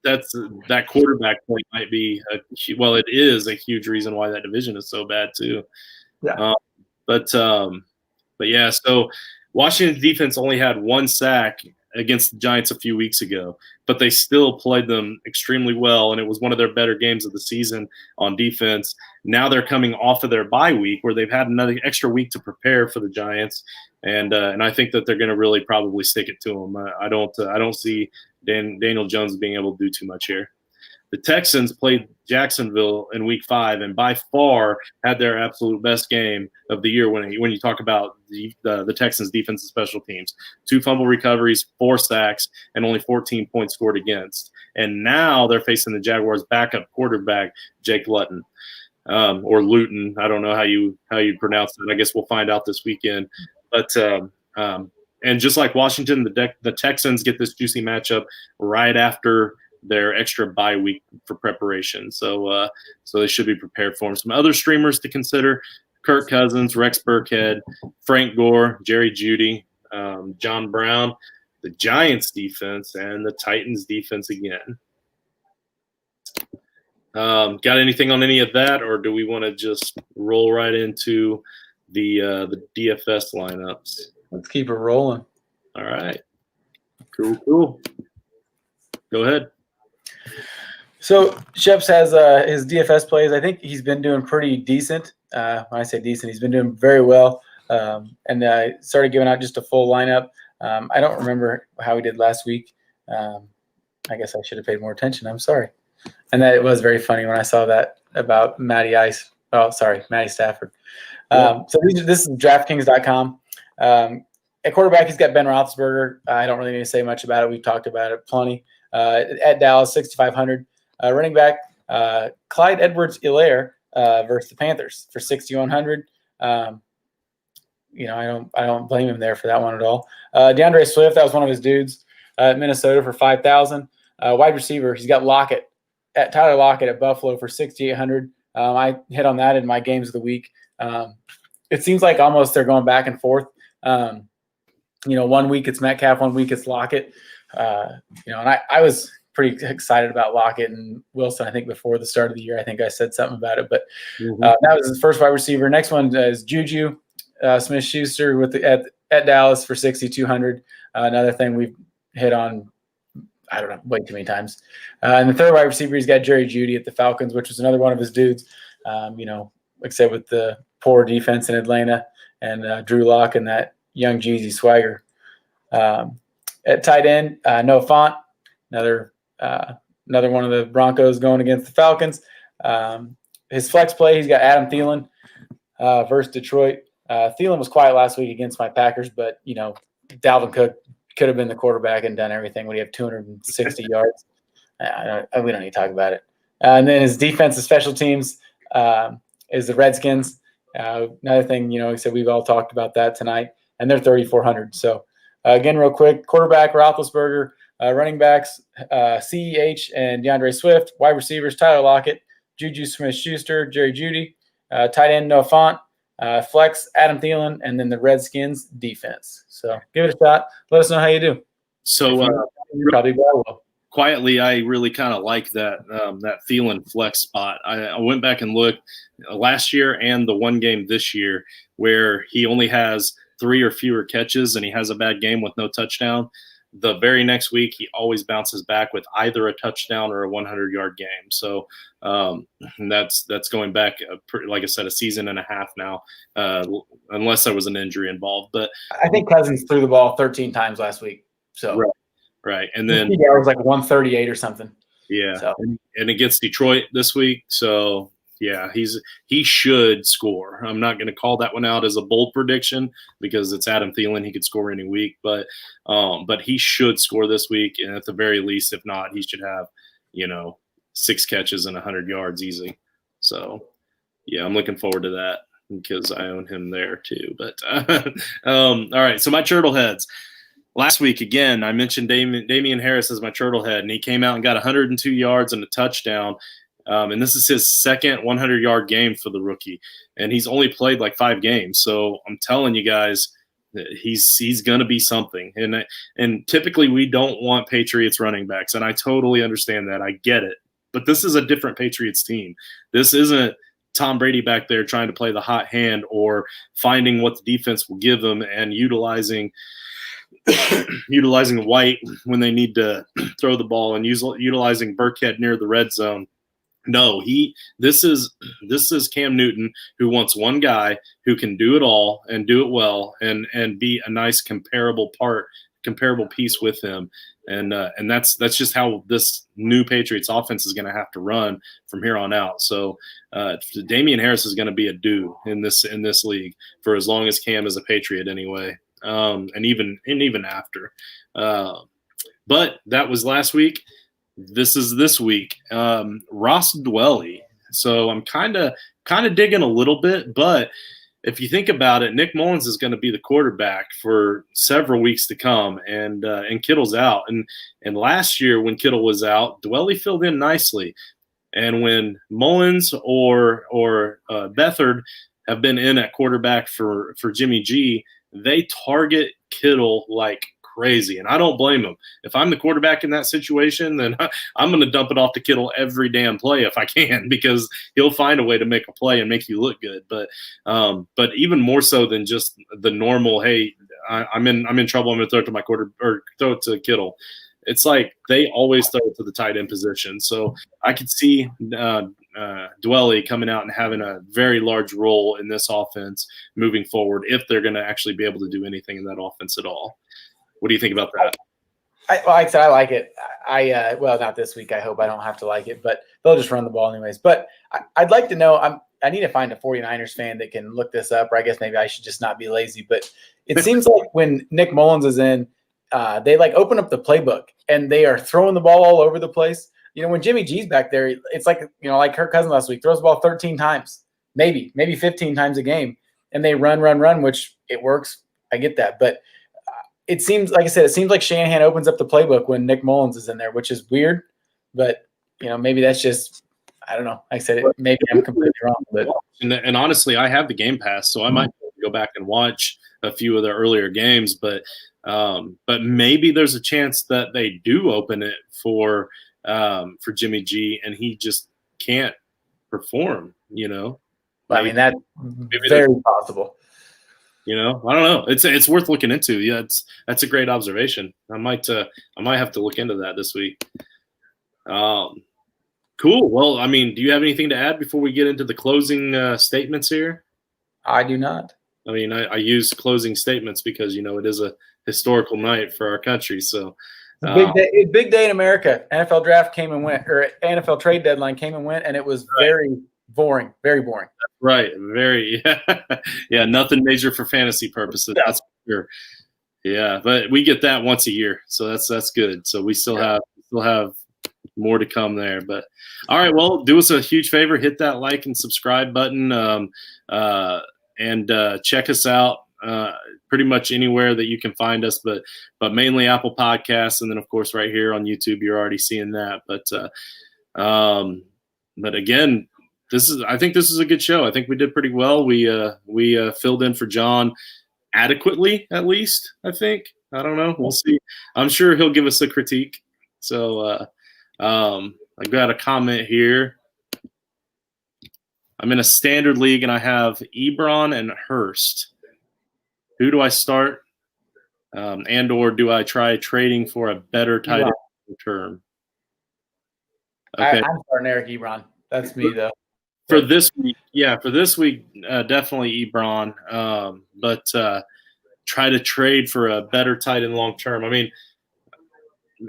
that quarterback point might be it is a huge reason why that division is so bad too. Yeah. But yeah, so Washington's defense only had 1 sack against the Giants a few weeks ago, but they still played them extremely well, and it was one of their better games of the season on defense. Now they're coming off of their bye week where they've had another extra week to prepare for the Giants, and I think that they're going to really probably stick it to them. I don't see Daniel Jones being able to do too much here. The Texans played Jacksonville in Week 5 and by far had their absolute best game of the year when you talk about the Texans' defense and special teams. 2 fumble recoveries, 4 sacks, and only 14 points scored against. And now they're facing the Jaguars' backup quarterback, Jake Luton, or Luton. I don't know how you pronounce it. I guess we'll find out this weekend. But and just like Washington, the Texans get this juicy matchup right after their extra bye week for preparation. So they should be prepared for them. Some other streamers to consider: Kirk Cousins, Rex Burkhead, Frank Gore, Jerry Jeudy, John Brown, the Giants defense, and the Titans defense again. Got anything on any of that, or do we want to just roll right into the DFS lineups? Let's keep it rolling. All right. Cool. Go ahead. So Sheps has his DFS plays. I think he's been doing pretty decent. When I say decent, he's been doing very well. And I started giving out just a full lineup. I don't remember how he did last week. I guess I should have paid more attention. I'm sorry. And that it was very funny when I saw that about Matty Stafford. So this is DraftKings.com. At quarterback, he's got Ben Roethlisberger. I don't really need to say much about it. We've talked about it plenty. At Dallas, 6,500. Running back, Clyde Edwards-Helaire versus the Panthers for 6,100. I don't blame him there for that one at all. DeAndre Swift, that was one of his dudes at Minnesota for 5,000. Wide receiver, he's got Tyler Lockett at Buffalo for 6,800. I hit on that in my games of the week. It seems like almost they're going back and forth. 1 week it's Metcalf, 1 week it's Lockett. And I was pretty excited about Lockett and Wilson. I think before the start of the year, I think I said something about it, but that was his first wide receiver. Next one is Juju Smith-Schuster at Dallas for 6,200. Another thing we've hit on, I don't know, way too many times. And the third wide receiver, he's got Jerry Jeudy at the Falcons, which was another one of his dudes. Like I said, with the poor defense in Atlanta and Drew Lock and that young Jeezy Swagger. At tight end, Noah Fant, another one of the Broncos going against the Falcons. His flex play, he's got Adam Thielen versus Detroit. Thielen was quiet last week against my Packers, but, Dalvin Cook could have been the quarterback and done everything when he had 260 yards. We don't need to talk about it. And then his defense and special teams is the Redskins. Another thing, he said we've all talked about that tonight, and they're 3,400. So, again, real quick, quarterback Roethlisberger, running backs CEH and DeAndre Swift, wide receivers Tyler Lockett, Juju Smith-Schuster, Jerry Jeudy, tight end Noah Fant, flex Adam Thielen, and then the Redskins defense. So give it a shot. Let us know how you do. So you probably well. Quietly, I really kind of like that Thielen flex spot. I went back and looked last year and the one game this year where he only has 3 or fewer catches and he has a bad game with no touchdown. The very next week, he always bounces back with either a touchdown or a 100-yard game. So that's going back, like I said, a season and a half now, unless there was an injury involved. But I think Cousins threw the ball 13 times last week. So right. And then it was like 138 or something. Yeah, so. And against Detroit this week. So yeah, he should score. I'm not going to call that one out as a bold prediction because it's Adam Thielen. He could score any week, but he should score this week. And at the very least, if not, he should have, 6 catches and 100 yards easy. So yeah, I'm looking forward to that because I own him there too. But all right, so my Turtleheads. Last week, again, I mentioned Damian Harris as my Turtlehead, and he came out and got 102 yards and a touchdown. And this is his second 100-yard game for the rookie, and he's only played like 5 games. So I'm telling you guys, he's going to be something. And typically we don't want Patriots running backs, and I totally understand that. I get it. But this is a different Patriots team. This isn't Tom Brady back there trying to play the hot hand or finding what the defense will give them and utilizing White when they need to throw the ball and utilizing Burkhead near the red zone. No, this is Cam Newton, who wants one guy who can do it all and do it well and be a nice comparable piece with him. And that's just how this new Patriots offense is going to have to run from here on out. So Damian Harris is going to be a do in this league for as long as Cam is a Patriot anyway. And even after. But that was last week. This is this week. Ross Dwelley. So I'm kind of digging a little bit, but if you think about it, Nick Mullins is going to be the quarterback for several weeks to come, and Kittle's out. And last year when Kittle was out, Dwelley filled in nicely. And when Mullins or Beathard have been in at quarterback for Jimmy G, they target Kittle like crazy, and I don't blame them. If I'm the quarterback in that situation, then I'm going to dump it off to Kittle every damn play if I can, because he'll find a way to make a play and make you look good. But even more so than just the normal, hey, I'm in trouble, I'm going to throw it to my throw it to Kittle. It's like they always throw it to the tight end position. So I could see Dwelley coming out and having a very large role in this offense moving forward if they're going to actually be able to do anything in that offense at all. What do you think about that? Like I said, I like it. Well, not this week. I hope I don't have to like it, but they'll just run the ball anyways. But I'd like to know, I need to find a 49ers fan that can look this up, or I guess maybe I should just not be lazy. But it seems like when Nick Mullins is in, they like open up the playbook and they are throwing the ball all over the place. When Jimmy G's back there, it's like, like Kirk Cousins last week, throws the ball 13 times, maybe 15 times a game, and they run, which it works. I get that. But it seems, like I said, it seems like Shanahan opens up the playbook when Nick Mullins is in there, which is weird. But, maybe that's just, I don't know. Like I said, maybe I'm completely wrong. But and honestly, I have the Game Pass, so I might go back and watch a few of the earlier games. But maybe there's a chance that they do open it for Jimmy G, and he just can't perform. I mean, that's very possible. I don't know. It's worth looking into. Yeah, that's a great observation. I might have to look into that this week. Cool. Well, I mean, do you have anything to add before we get into the closing statements here? I do not. I mean, I use closing statements because, it is a historical night for our country. So Big day in America. NFL draft came and went, or NFL trade deadline came and went, and it was very boring, very boring. Right. Very. Yeah. Nothing major for fantasy purposes. That's for sure. Yeah. But we get that once a year. So that's good. So we still have more to come there. But all right. Well, do us a huge favor. Hit that like and subscribe button. And check us out pretty much anywhere that you can find us, but mainly Apple Podcasts, and then of course right here on YouTube. You're already seeing that. But again, I think this is a good show. I think we did pretty well. We filled in for John adequately, at least. I think. I don't know. We'll see. I'm sure he'll give us a critique. So I got a comment here. I'm in a standard league, and I have Ebron and Hurst. Who do I start? And/or do I try trading for a better tight end term? Okay. I'm starting Eric Ebron. That's me, though. For this week, definitely Ebron. But try to trade for a better tight end long term. I mean,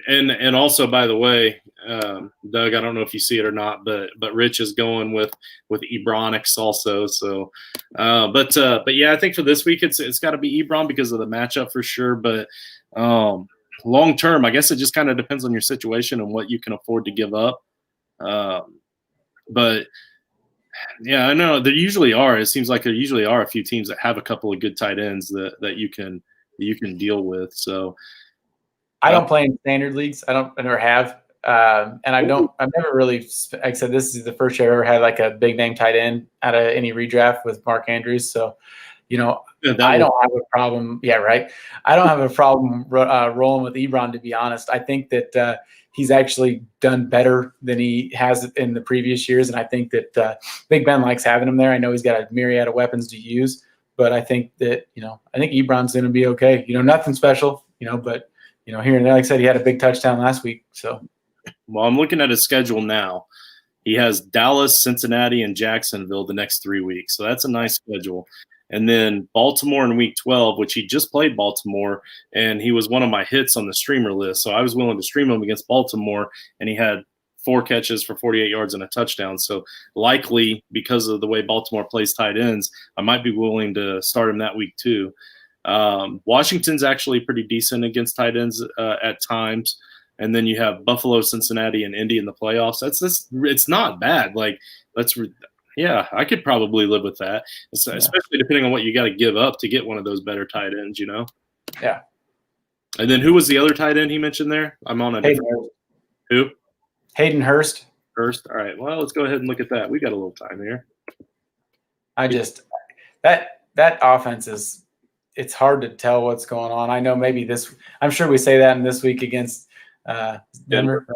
and also, by the way, Doug, I don't know if you see it or not, but Rich is going with Ebronix also. So, but yeah, I think for this week it's got to be Ebron because of the matchup for sure. But long term, I guess it just kind of depends on your situation and what you can afford to give up. But yeah, I know there usually are. It seems like there usually are a few teams that have a couple of good tight ends that you can deal with. So. I don't play in standard leagues. I never have. And I've never really, like I said, this is the first year I've ever had like a big name tight end out of any redraft with Mark Andrews. So, I don't have a problem. Yeah, right. I don't have a problem rolling with Ebron, to be honest. I think that he's actually done better than he has in the previous years. And I think that Big Ben likes having him there. I know he's got a myriad of weapons to use, but I think that, I think Ebron's going to be okay. Nothing special, but here and there, like I said, he had a big touchdown last week. So, well, I'm looking at his schedule now. He has Dallas, Cincinnati, and Jacksonville the next 3 weeks. So that's a nice schedule. And then Baltimore in week 12, which he just played Baltimore, and he was one of my hits on the streamer list. So I was willing to stream him against Baltimore, and he had 4 catches for 48 yards and a touchdown. So likely, because of the way Baltimore plays tight ends, I might be willing to start him that week too. Washington's actually pretty decent against tight ends at times, and then you have Buffalo, Cincinnati, and Indy in the playoffs. It's not bad. Like I could probably live with that, especially depending on what you got to give up to get one of those better tight ends. Yeah. And then who was the other tight end he mentioned there? I'm on a different. Who? Hayden Hurst. Hurst. All right. Well, let's go ahead and look at that. We got a little time here. That offense is. It's hard to tell what's going on. I know maybe I'm sure we say that in this week against Denver.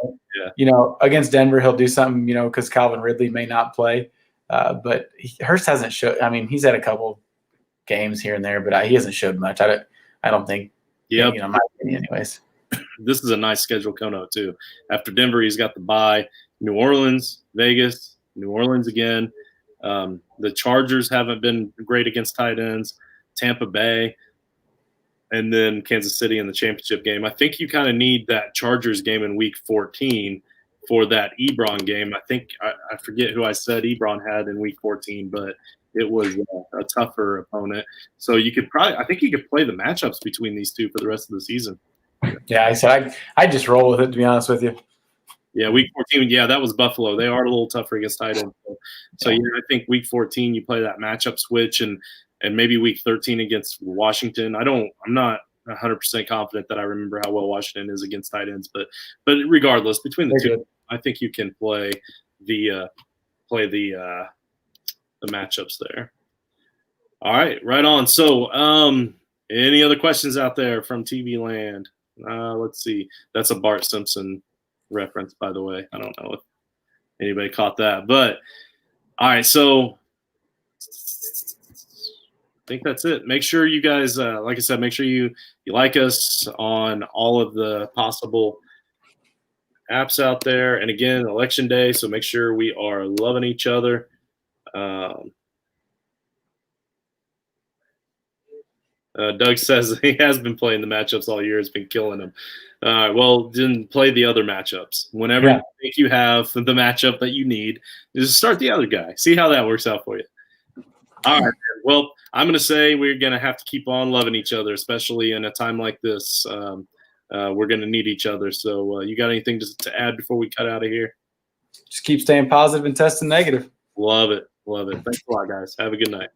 Yeah. Against Denver, he'll do something, because Calvin Ridley may not play. But Hurst hasn't showed. I mean, he's had a couple games here and there, but he hasn't showed much. I don't think. Yeah. My opinion, anyways. This is a nice schedule coming out too. After Denver, he's got the bye. New Orleans, Vegas, New Orleans again. The Chargers haven't been great against tight ends. Tampa Bay, and then Kansas City in the championship game. I think you kind of need that Chargers game in week 14 for that Ebron game. I think I forget who I said Ebron had in week 14, but it was a tougher opponent. So I think you could play the matchups between these two for the rest of the season. Yeah, I just roll with it, to be honest with you. Yeah, week 14, that was Buffalo. They are a little tougher against tight ends. So I think week 14 you play that matchup switch, and maybe week 13 against Washington. I'm not 100% confident that I remember how well Washington is against tight ends, but regardless, between the two, I think you can play the matchups there. All right, right on. So, any other questions out there from TV land? Let's see. That's a Bart Simpson reference, by the way. I don't know if anybody caught that, but all right. So, I think that's it. Make sure you guys, like I said, make sure you like us on all of the possible apps out there. And again, election day, so make sure we are loving each other. Doug says he has been playing the matchups all year. It's been killing him. All right, well, then play the other matchups. Whenever you think you have the matchup that you need, just start the other guy. See how that works out for you. All right. Well, I'm going to say we're going to have to keep on loving each other, especially in a time like this. We're going to need each other. So you got anything to add before we cut out of here? Just keep staying positive and testing negative. Love it. Love it. Thanks a lot, guys. Have a good night.